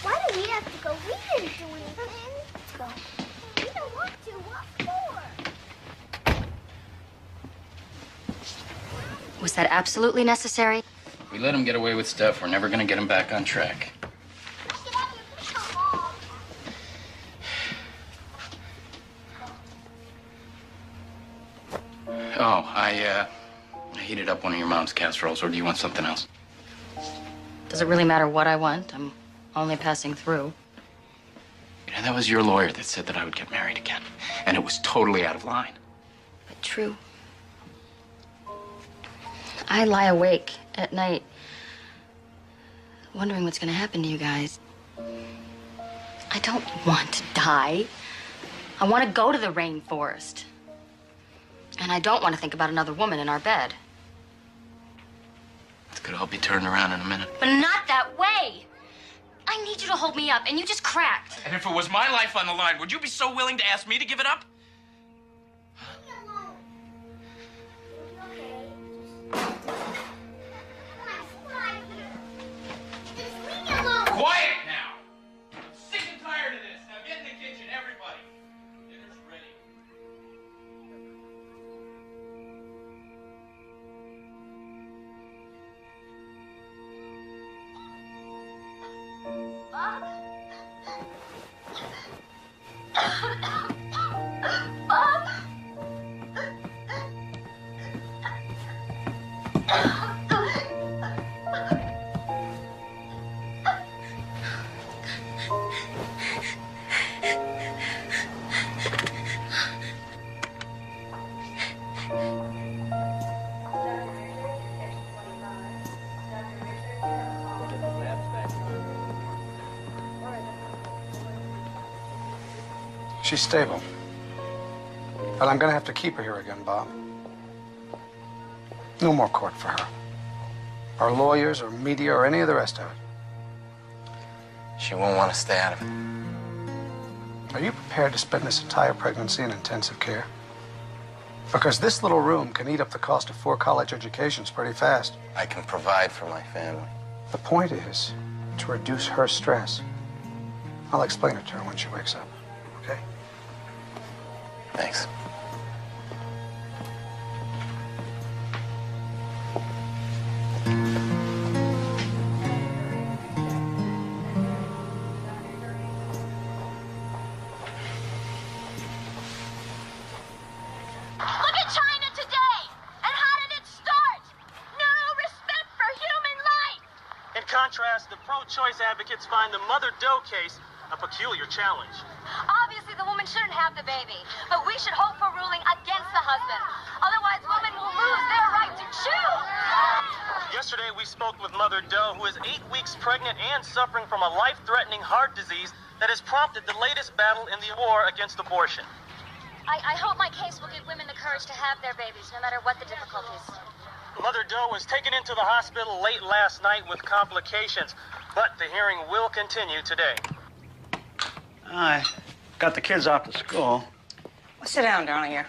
Why do we have to go? We didn't do anything. Let's go. We don't want to. What for? Was that absolutely necessary? We let him get away with stuff. We're never gonna get him back on track. Oh, I heated up one of your mom's casseroles, or do you want something else? Does it really matter what I want? I'm only passing through. You know, that was your lawyer that said that I would get married again. And it was totally out of line. But true. I lie awake at night wondering what's going to happen to you guys. I don't want to die. I want to go to the rainforest. And I don't want to think about another woman in our bed. It could all be turned around in a minute. But not that way. I need you to hold me up, and you just cracked. And if it was my life on the line, would you be so willing to ask me to give it up? Quiet now! I'm sick and tired of this. Now get in the kitchen, everybody. Dinner's ready. She's stable. But I'm gonna have to keep her here again, Bob. No more court for her. Or lawyers, or media, or any of the rest of it. She won't want to stay out of it. Are you prepared to spend this entire pregnancy in intensive care? Because this little room can eat up the cost of 4 college educations pretty fast. I can provide for my family. The point is to reduce her stress. I'll explain it to her when she wakes up, okay? Thanks. Contrast, the pro-choice advocates find the Mother Doe case a peculiar challenge. Obviously, the woman shouldn't have the baby, but we should hope for ruling against the husband. Otherwise, women will lose their right to choose. Yesterday, we spoke with Mother Doe, who is 8 weeks pregnant and suffering from a life-threatening heart disease that has prompted the latest battle in the war against abortion. I hope my case will give women the courage to have their babies, no matter what the difficulties. Mother Doe was taken into the hospital late last night with complications, but the hearing will continue today. I got the kids off to school. Well, sit down, darling. Your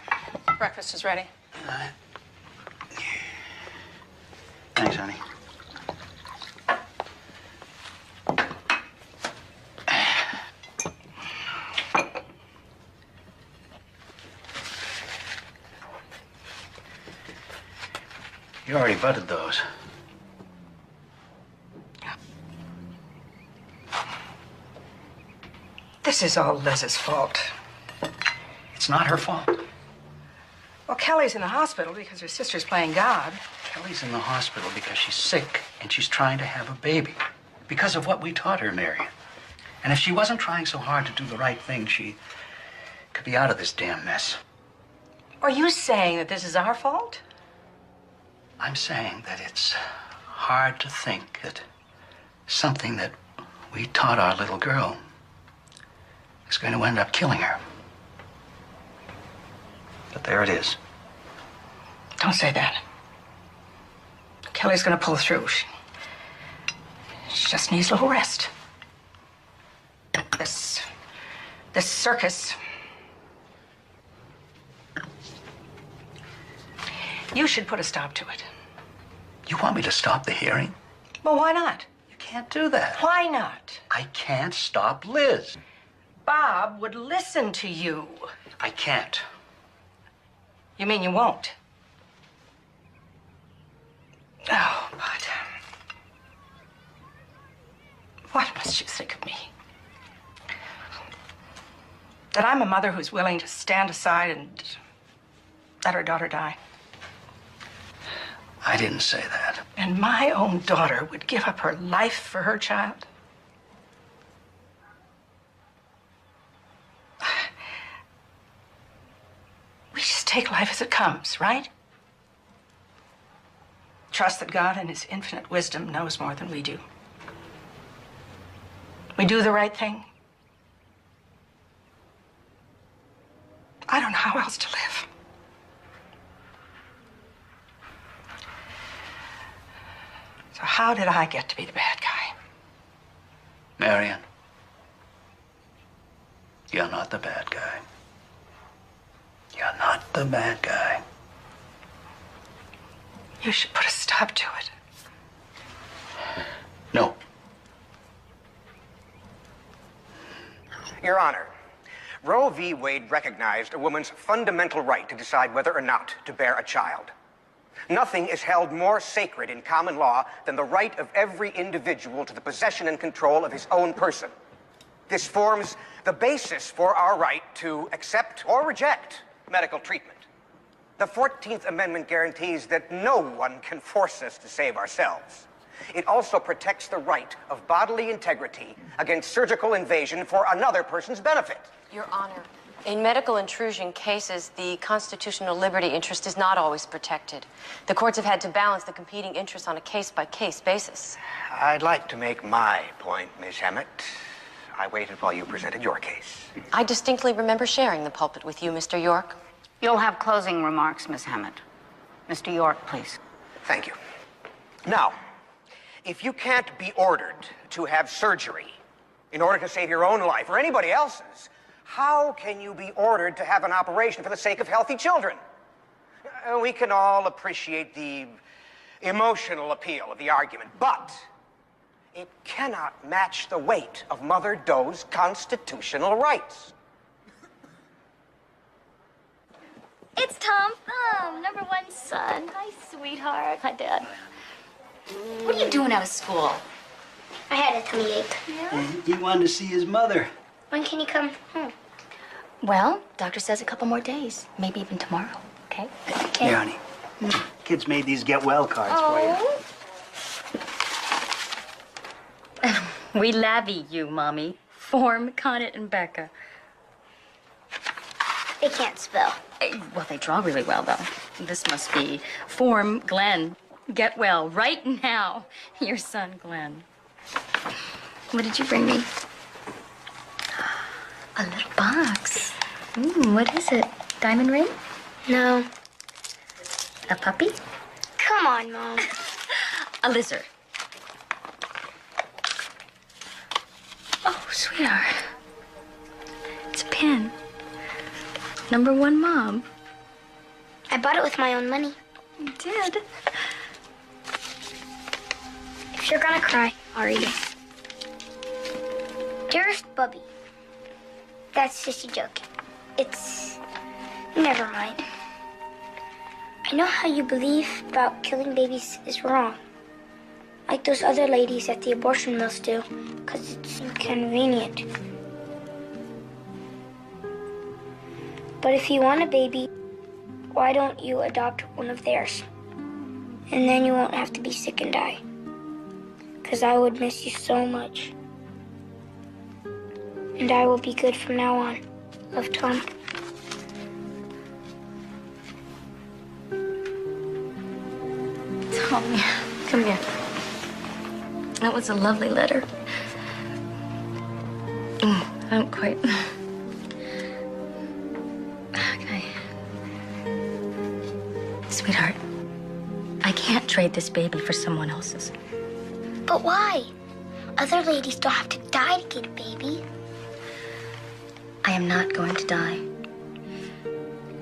breakfast is ready. You already butted those. This is all Liz's fault. It's not her fault. Well, Kelly's in the hospital because her sister's playing God. Kelly's in the hospital because she's sick and she's trying to have a baby. Because of what we taught her, Marion. And if she wasn't trying so hard to do the right thing, she could be out of this damn mess. Are you saying that this is our fault? I'm saying that it's hard to think that something that we taught our little girl is going to end up killing her. But there it is. Don't say that. Kelly's gonna pull through. She just needs a little rest. This circus. You should put a stop to it. You want me to stop the hearing? Well, why not? You can't do that. Why not? I can't stop Liz. Bob would listen to you. I can't. You mean you won't? Oh, but what must you think of me? That I'm a mother who's willing to stand aside and let her daughter die? I didn't say that. And my own daughter would give up her life for her child? We just take life as it comes, right? Trust that God in his infinite wisdom knows more than we do. We do the right thing. I don't know how else to live. So how did I get to be the bad guy? Marion, you're not the bad guy. You're not the bad guy. You should put a stop to it. No. Your Honor, Roe v. Wade recognized a woman's fundamental right to decide whether or not to bear a child. Nothing is held more sacred in common law than the right of every individual to the possession and control of his own person. This forms the basis for our right to accept or reject medical treatment. The 14th Amendment guarantees that no one can force us to save ourselves. It also protects the right of bodily integrity against surgical invasion for another person's benefit. Your Honor, in medical intrusion cases, the constitutional liberty interest is not always protected. The courts have had to balance the competing interests on a case-by-case basis. I'd like to make my point, Miss Hammett. I waited while you presented your case. I distinctly remember sharing the pulpit with you, Mr. York. You'll have closing remarks, Miss Hammett. Mr. York, please. Thank you. Now, if you can't be ordered to have surgery in order to save your own life or anybody else's, how can you be ordered to have an operation for the sake of healthy children? We can all appreciate the emotional appeal of the argument, but it cannot match the weight of Mother Doe's constitutional rights. It's Tom Thumb, #1 son. Hi, sweetheart. Hi, Dad. What are you doing out of school? I had a tummy ache. He wanted to see his mother. When can you come home? Well, doctor says a couple more days, maybe even tomorrow, okay? Here, honey. Kids made these get well cards for you. We lavvy you, Mommy. Form, Connet, and Becca. They can't spell. Well, they draw really well, though. This must be Form, Glenn. Get well right now. Your son, Glenn. What did you bring me? A little box. What is it? Diamond ring? No. A puppy? Come on, Mom. A lizard. Oh, sweetheart. It's a pin. #1 Mom. I bought it with my own money. You did? If you're gonna cry, I'll read it. Dearest Bubby. That's just a joke. It's... Never mind. I know how you believe about killing babies is wrong. Like those other ladies at the abortion mills do, because it's inconvenient. But if you want a baby, why don't you adopt one of theirs? And then you won't have to be sick and die. Because I would miss you so much. And I will be good from now on. Love, Tom. Tommy, come here. That was a lovely letter. I don't quite... Okay. Sweetheart, I can't trade this baby for someone else's. But why? Other ladies don't have to die to get a baby. I am not going to die.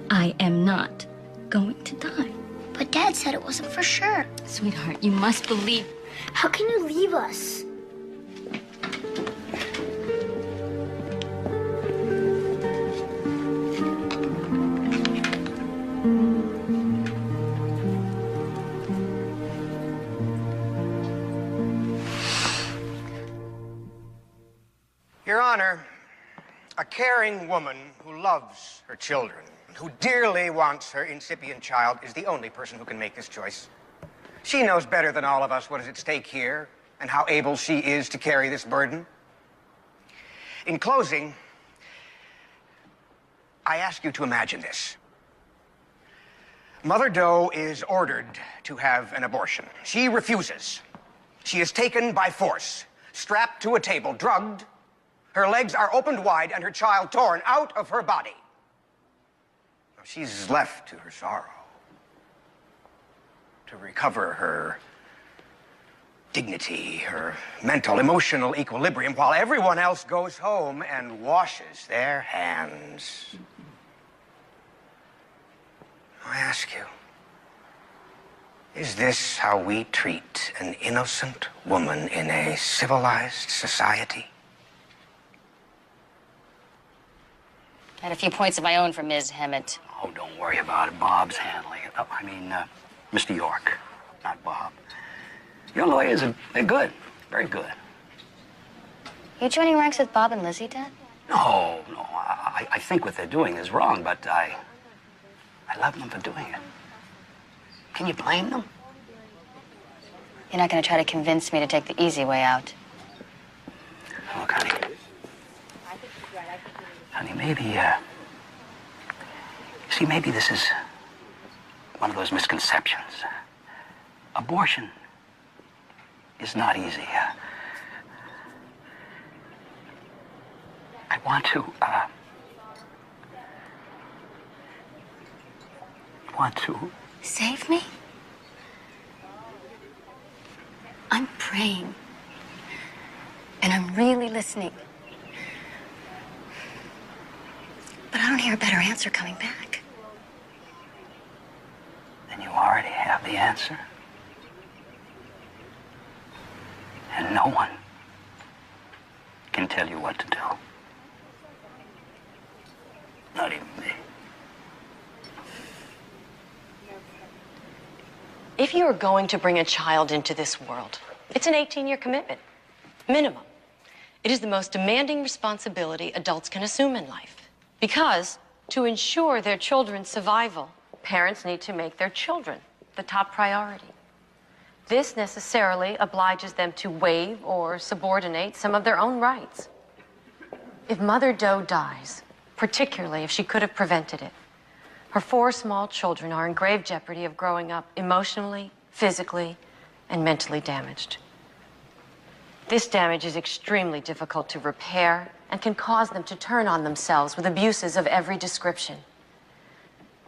I am not going to die. But Dad said it wasn't for sure. Sweetheart, you must believe. How can you leave us? Your Honor, a caring woman who loves her children, who dearly wants her incipient child, is the only person who can make this choice. She knows better than all of us what is at stake here and how able she is to carry this burden. In closing, I ask you to imagine this. Mother Doe is ordered to have an abortion. She refuses. She is taken by force, strapped to a table, drugged. Her legs are opened wide and her child torn out of her body. She's left to her sorrow, to recover her dignity, her mental, emotional equilibrium, while everyone else goes home and washes their hands. I ask you, is this how we treat an innocent woman in a civilized society? I had a few points of my own for Ms. Hammett. Oh, don't worry about it. Bob's handling it. Oh, Mr. York, not Bob. Your lawyers they're good. Very good. You joining ranks with Bob and Lizzie, Dad? No. I think what they're doing is wrong, but I love them for doing it. Can you blame them? You're not going to try to convince me to take the easy way out. Look, honey, maybe, maybe this is one of those misconceptions. Abortion is not easy. I want to... Save me? I'm praying. And I'm really listening. But I don't hear a better answer coming back. Then you already have the answer. And no one can tell you what to do. Not even me. If you are going to bring a child into this world, it's an 18-year commitment, minimum. It is the most demanding responsibility adults can assume in life. Because to ensure their children's survival, parents need to make their children the top priority. This necessarily obliges them to waive or subordinate some of their own rights. If Mother Doe dies, particularly if she could have prevented it, her 4 small children are in grave jeopardy of growing up emotionally, physically, and mentally damaged. This damage is extremely difficult to repair and can cause them to turn on themselves with abuses of every description.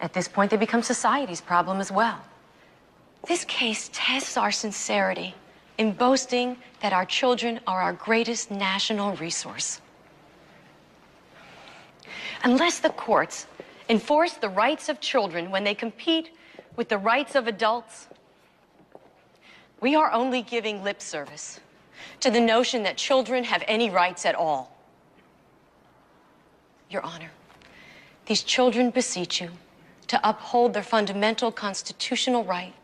At this point, they become society's problem as well. This case tests our sincerity in boasting that our children are our greatest national resource. Unless the courts enforce the rights of children when they compete with the rights of adults, we are only giving lip service to the notion that children have any rights at all. Your Honor, these children beseech you to uphold their fundamental constitutional right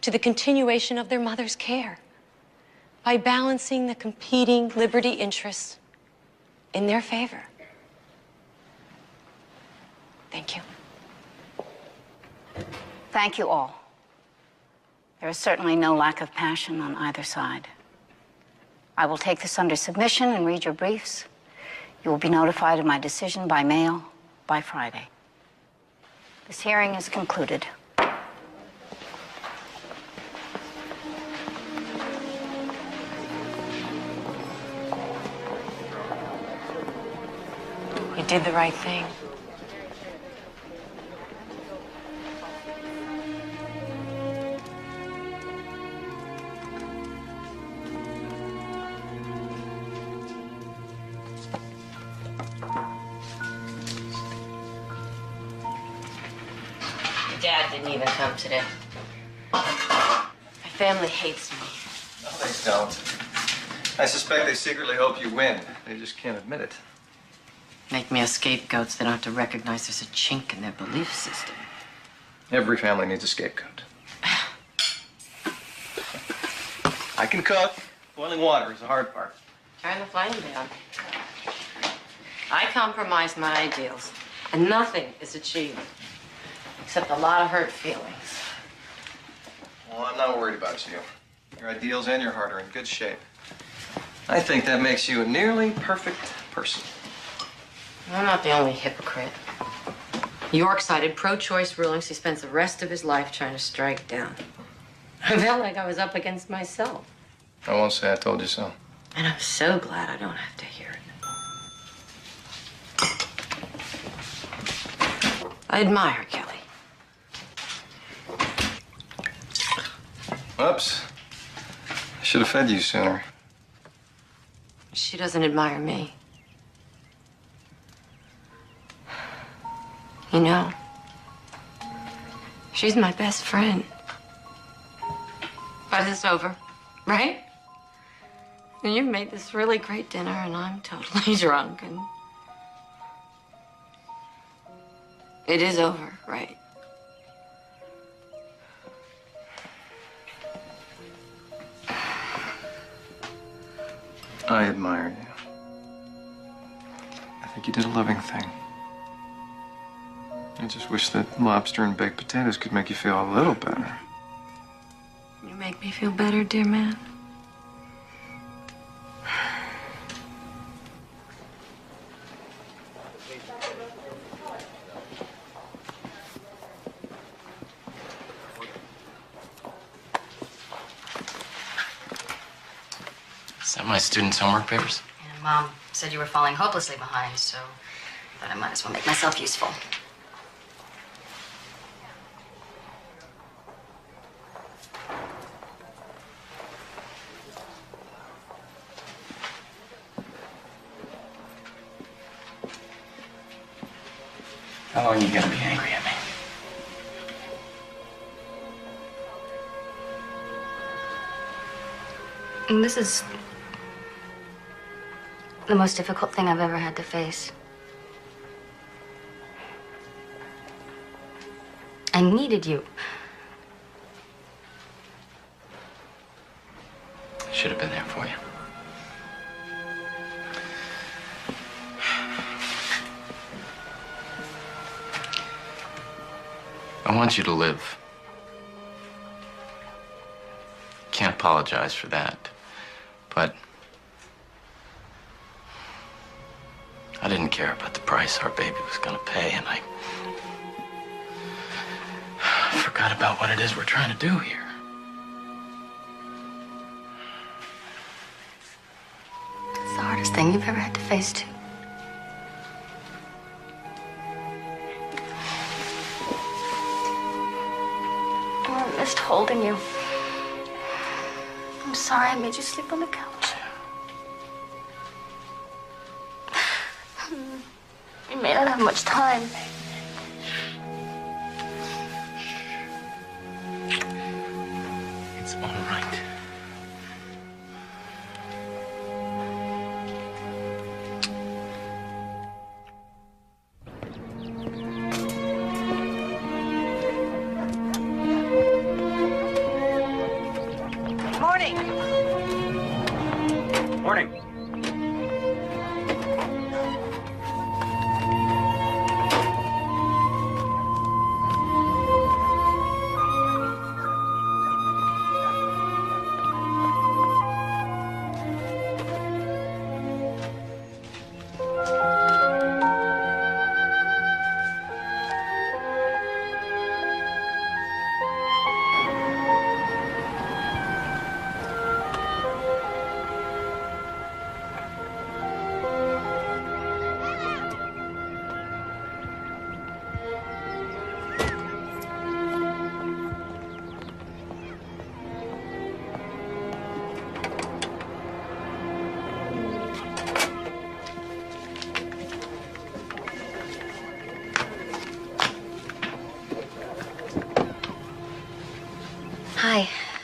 to the continuation of their mother's care by balancing the competing liberty interests in their favor. Thank you. Thank you all. There is certainly no lack of passion on either side. I will take this under submission and read your briefs. You will be notified of my decision by mail by Friday. This hearing is concluded. You did the right thing. Dad didn't even come today. My family hates me. No, they don't. I suspect they secretly hope you win. They just can't admit it. Make me a scapegoat so they don't have to recognize there's a chink in their belief system. Every family needs a scapegoat. I can cook. Boiling water is the hard part. Turn the flame down. I compromise my ideals, and nothing is achieved except a lot of hurt feelings. Well, I'm not worried about you. Your ideals and your heart are in good shape. I think that makes you a nearly perfect person. I'm not the only hypocrite. York cited pro-choice rulings he spends the rest of his life trying to strike down. I felt like I was up against myself. I won't say I told you so. And I'm so glad I don't have to hear it. I admire Kelly. Whoops. I should have fed you sooner. She doesn't admire me. You know, she's my best friend. But it's over, right? And you've made this really great dinner, and I'm totally drunk, and it is over, right? I admire you. I think you did a loving thing. I just wish that lobster and baked potatoes could make you feel a little better. You make me feel better, dear man. Is that my students' homework papers? And Mom said you were falling hopelessly behind, so I thought I might as well make myself useful. How long are you gonna be angry at me? And this is the most difficult thing I've ever had to face. I needed you. I should have been there for you. I want you to live. Can't apologize for that. But I didn't care about the price our baby was gonna pay, and I forgot about what it is we're trying to do here. It's the hardest thing you've ever had to face, too. Oh, I missed holding you. I'm sorry I made you sleep on the couch. You may not have much time. It's all right.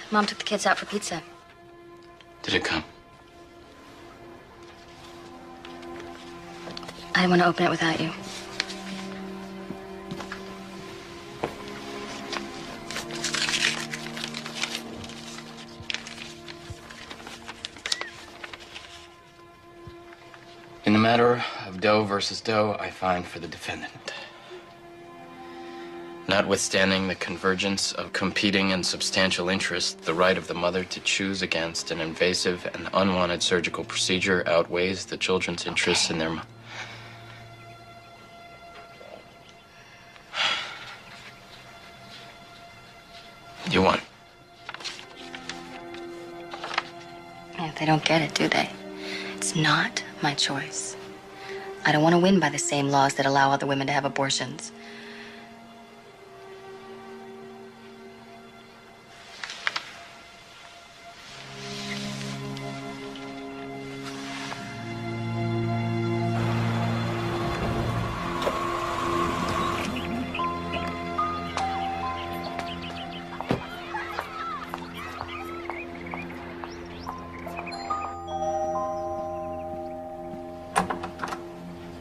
Mom took the kids out for pizza. Did it come? I didn't want to open it without you. In the matter of Doe versus Doe, I find for the defendant. Notwithstanding the convergence of competing and substantial interests, the right of the mother to choose against an invasive and unwanted surgical procedure outweighs the children's interests in their... You won. Yeah, they don't get it, do they? It's not my choice. I don't want to win by the same laws that allow other women to have abortions.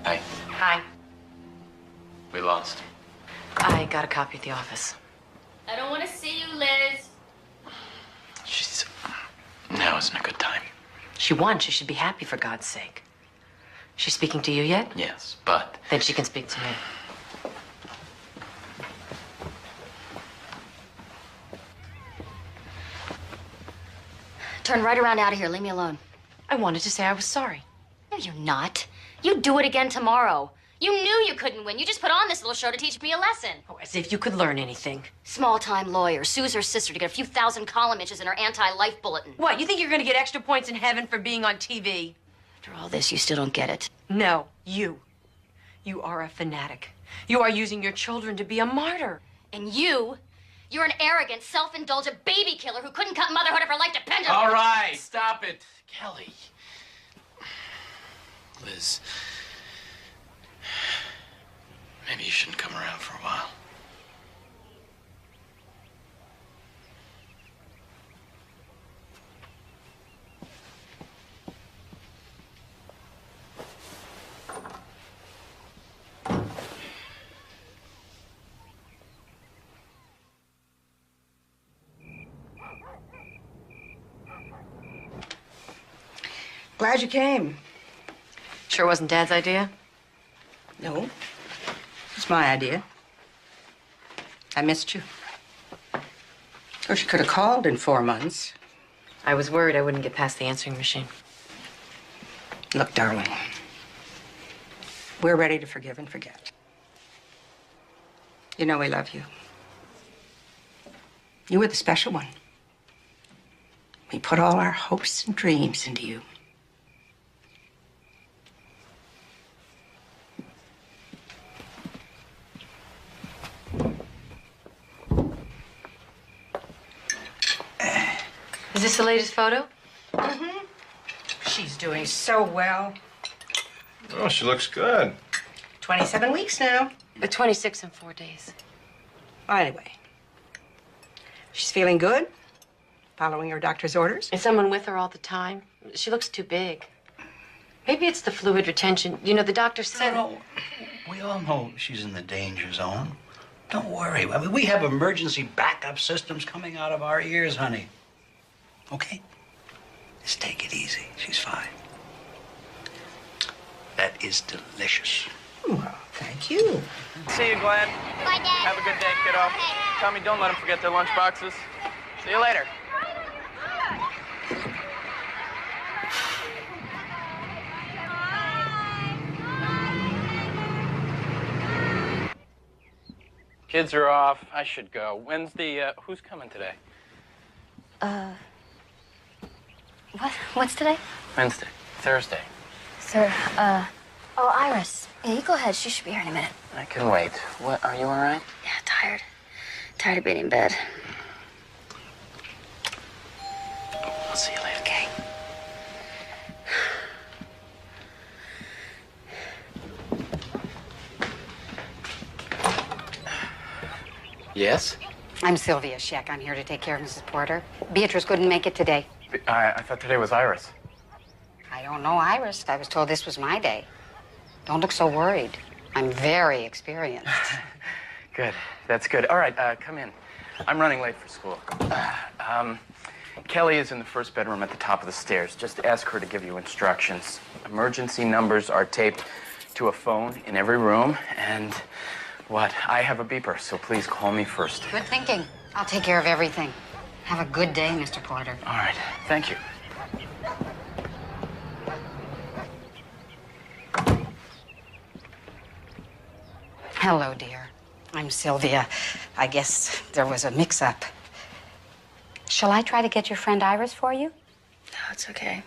Hi. Hi. We lost. I got a copy at the office. I don't want to see you, Liz. Now isn't a good time. She won. She should be happy, for God's sake. She's speaking to you yet? Yes, but... Then she can speak to me. Turn right around out of here. Leave me alone. I wanted to say I was sorry. No, you're not. You do it again tomorrow. You knew you couldn't win. You just put on this little show to teach me a lesson. Oh, as if you could learn anything. Small-time lawyer sues her sister to get a few thousand column inches in her anti-life bulletin. What, you think you're going to get extra points in heaven for being on TV? After all this, you still don't get it. No, you. You are a fanatic. You are using your children to be a martyr. And you're an arrogant, self-indulgent baby killer who couldn't cut motherhood if her life depended on it. All right, stop it. Kelly. Liz. Maybe you shouldn't come around for a while. Glad you came. Sure wasn't Dad's idea? No. It's my idea. I missed you. Of course, you could have called in 4 months. I was worried I wouldn't get past the answering machine. Look, darling, we're ready to forgive and forget. You know we love you. You were the special one. We put all our hopes and dreams into you. Is this the latest photo? Mm-hmm. She's doing so well. Oh, she looks good. 27 weeks now. 26 in 4 days. Well, anyway, she's feeling good, following her doctor's orders. Is someone with her all the time? She looks too big. Maybe it's the fluid retention. You know, the doctor said... No, we all know she's in the danger zone. Don't worry. I mean, we have emergency backup systems coming out of our ears, honey. Okay? Just take it easy. She's fine. That is delicious. Well, thank you. See you, Glenn. Bye, Dad. Have a good day, kiddo. Tommy, don't let them forget their lunch boxes. See you later. Kids are off. I should go. When's the, who's coming today? What's today? Wednesday. Thursday. Sir, oh, Iris. Yeah, you go ahead. She should be here in a minute. I can wait. What, are you all right? Yeah, tired. Tired of being in bed. I'll see you later. Okay. Yes? I'm Sylvia Scheck. I'm here to take care of Mrs. Porter. Beatrice couldn't make it today. I thought today was Iris. I don't know Iris. I was told this was my day. Don't look so worried. I'm very experienced. Good. That's good. All right, come in. I'm running late for school. Kelly is in the first bedroom at the top of the stairs. Just ask her to give you instructions. Emergency numbers are taped to a phone in every room, and I have a beeper, so please call me first. Good thinking. I'll take care of everything. Have a good day, Mr. Porter. All right. Thank you. Hello, dear. I'm Sylvia. I guess there was a mix-up. Shall I try to get your friend Iris for you? No, it's okay.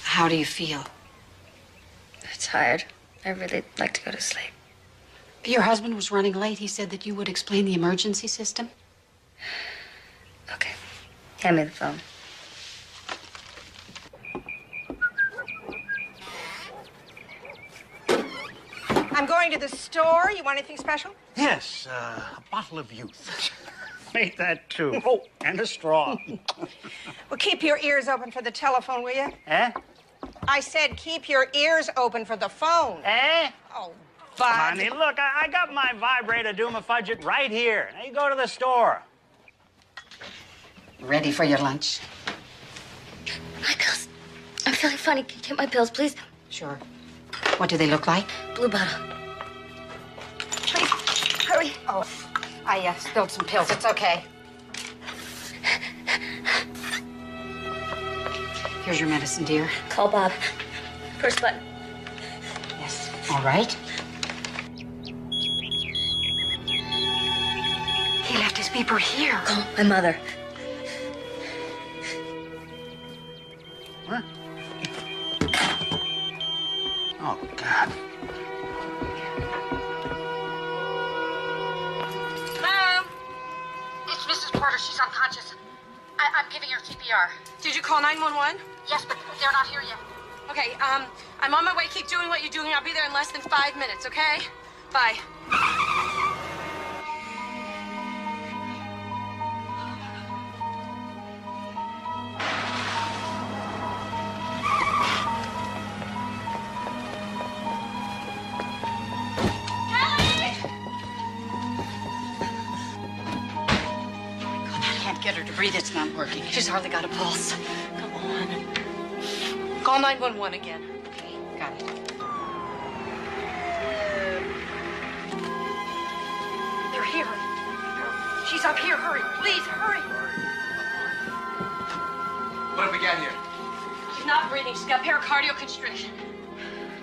How do you feel? I'm tired. I'd really like to go to sleep. Your husband was running late. He said that you would explain the emergency system. Okay. Hand me the phone. I'm going to the store. You want anything special? Yes, a bottle of youth. Make that too. Oh, and a straw. Well, keep your ears open for the telephone, will you? Eh? I said keep your ears open for the phone. Eh? Oh, Bud. Honey, look, I got my vibrator Doom-a-Fudget right here. Now you go to the store. Ready for your lunch? My pills. I'm feeling funny. Can you get my pills, please? Sure. What do they look like? Blue bottle. Please, hurry. Oh, I spilled some pills. It's okay. Here's your medicine, dear. Call Bob. First button. Yes. All right. He left his beeper here. Call my mother. What? Oh, God. Mom! It's Mrs. Porter. She's unconscious. I'm giving her CPR. Did you call 911? Yes, but they're not here yet. Okay, I'm on my way. Keep doing what you're doing. I'll be there in less than 5 minutes, okay? Bye. Get her to breathe. It's not working. She's hardly got a pulse. Come on. Call 911 again. Okay, got it. They're here. She's up here. Hurry. Please, hurry. What have we got here? She's not breathing. She's got pericardial constriction.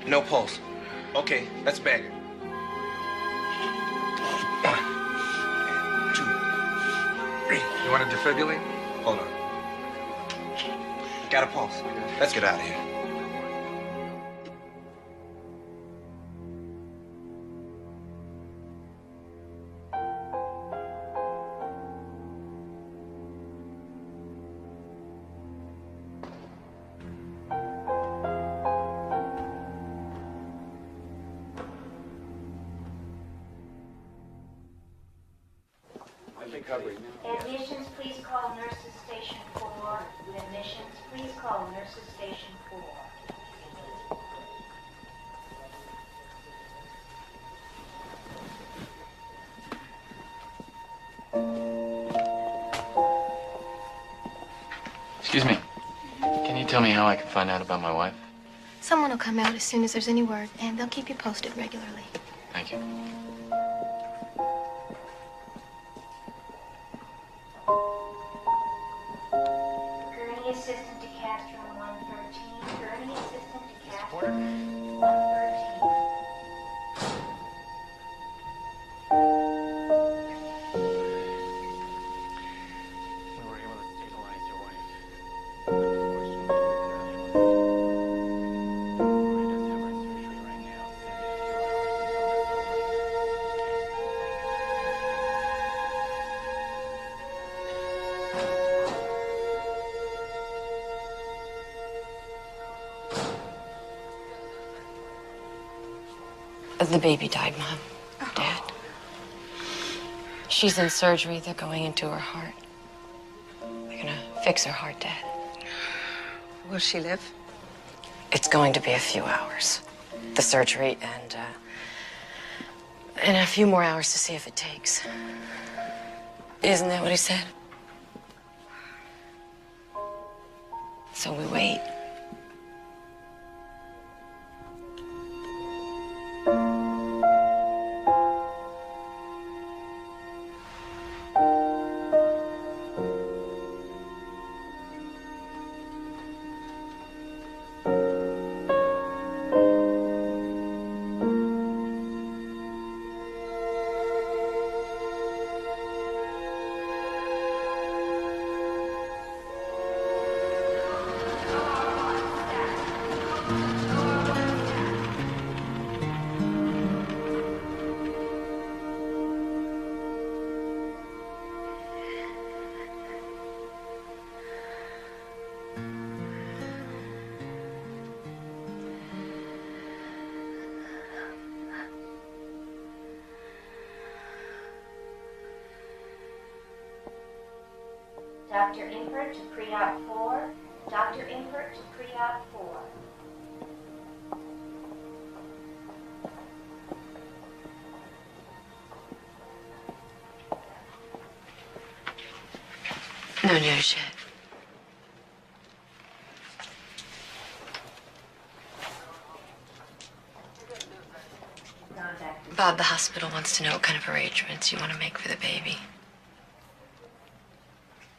No pulse. Okay, let's bag her. 1, 2, 3. You want to defibrillate? Hold on. Got a pulse. Let's get out of here. Admissions, please call nurses station 4. Admissions, please call nurses station 4. Excuse me. Can you tell me how I can find out about my wife? Someone will come out as soon as there's any word, and they'll keep you posted regularly. Thank you. Gurney assistant to cast room 113. Gurney assistant to cast room 113. We were able to stabilize your wife. The baby died, Mom. Dad. Shh. She's in surgery. They're going into her heart. They're gonna fix her heart, Dad. Will she live? It's going to be a few hours. The surgery and a few more hours to see if it takes. Isn't that what he said? So we wait. Dr. Impert to pre-op 4. Dr. Impert to pre-op 4. No news yet. Bob, the hospital wants to know what kind of arrangements you want to make for the baby.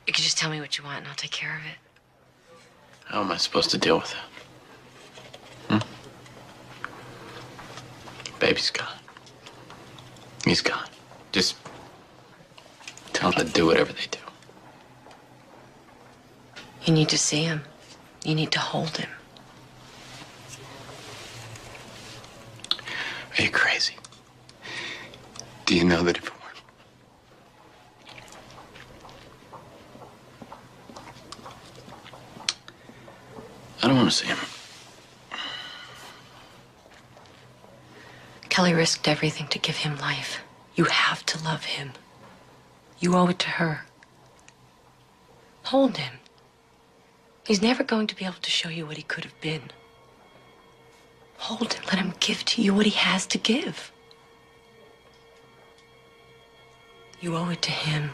You can just tell me what you want and I'll take care of it. How am I supposed to deal with it? Baby's gone. He's gone. Just tell them to do whatever they do. You need to see him. You need to hold him. Are you crazy? Do you know that if it weren't... I don't want to see him. Kelly risked everything to give him life. You have to love him. You owe it to her. Hold him. He's never going to be able to show you what he could have been. Hold him. Let him give to you what he has to give. You owe it to him.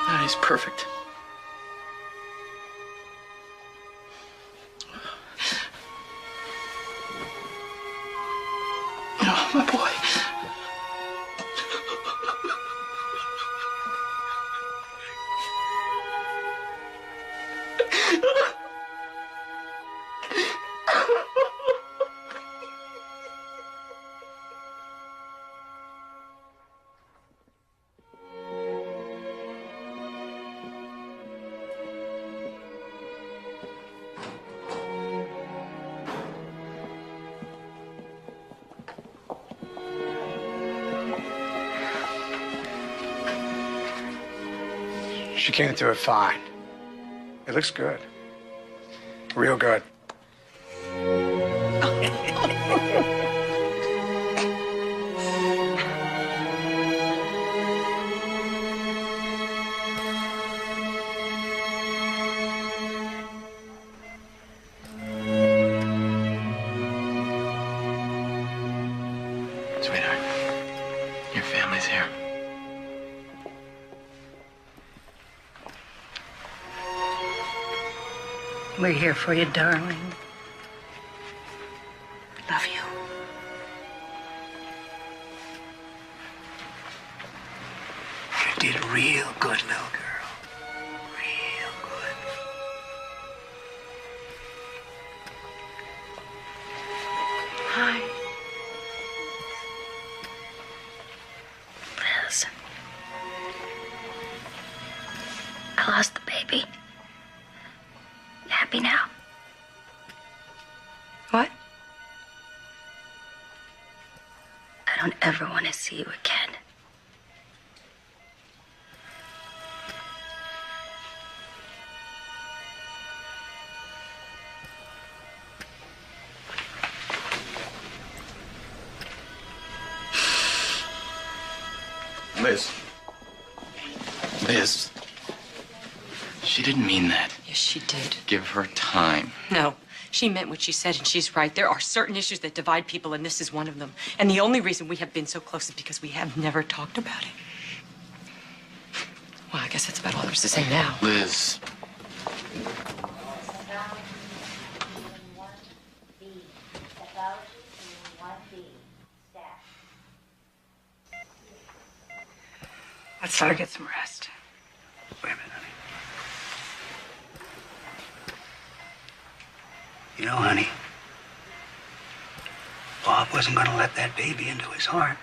Ah, he's perfect. Oh, my boy. She came through it fine. It looks good. Real good. Sweetheart, your family's here. We're here for you, darling. Love you. You did real good, little girl. Real good. Hi. Liz. I lost the baby. You happy now? What? don't ever want to see you again. Liz. Liz. She didn't mean that. Yes, she did. Give her time. No, she meant what she said, and she's right. There are certain issues that divide people, and this is one of them. And the only reason we have been so close is because we have never talked about it. Well, I guess that's about all there's to say now. Liz. Let's let her get some rest. Wait a minute, honey. You know, honey, Bob wasn't going to let that baby into his heart.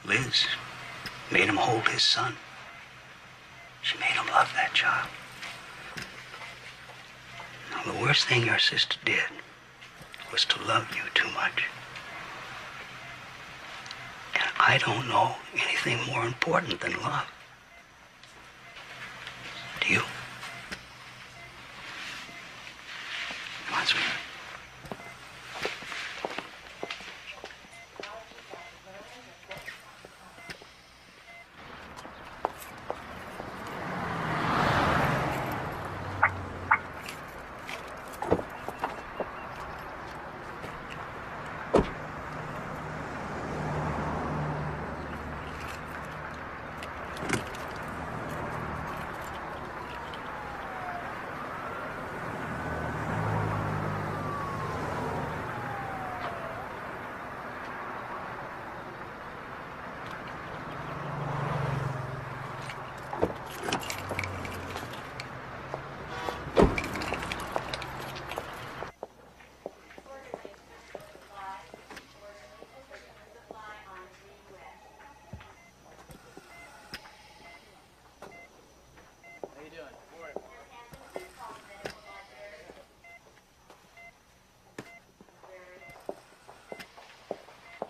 Liz made him hold his son. She made him love that child. Now, the worst thing your sister did was to love you too much. And I don't know anything more important than love. Do you? Come on, sweetheart.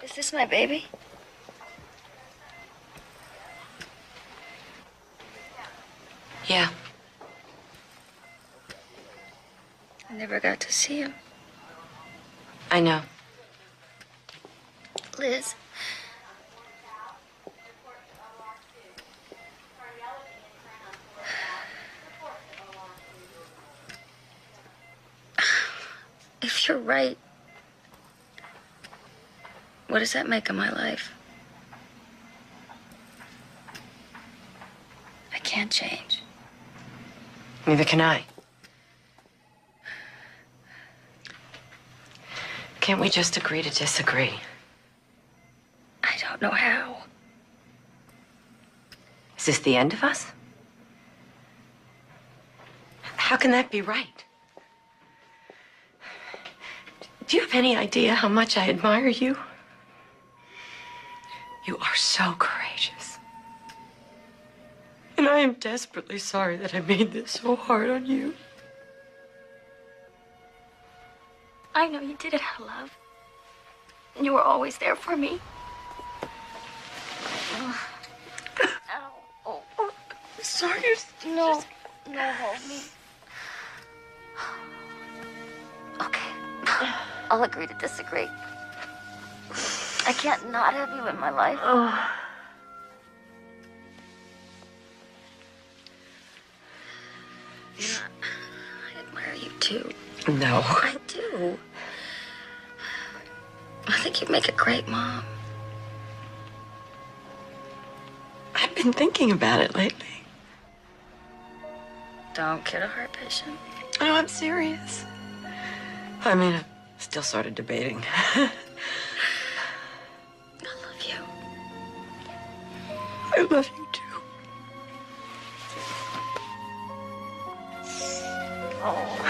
Is this my baby? Yeah. I never got to see him. I know. Liz. If you're right, what does that make of my life? I can't change. Neither can I. Can't we just agree to disagree? I don't know how. Is this the end of us? How can that be right? Do you have any idea how much I admire you? You are so courageous. And I am desperately sorry that I made this so hard on you. I know you did it out of love. And you were always there for me. Ow. Oh. Sorry. No, hold me. Okay. I'll agree to disagree. I can't not have you in my life. Yeah, I admire you too. No. I do. I think you'd make a great mom. I've been thinking about it lately. Don't kid a heart patient. No, I'm serious. I mean, I'm still sort of debating. I love you. I love you too. Oh.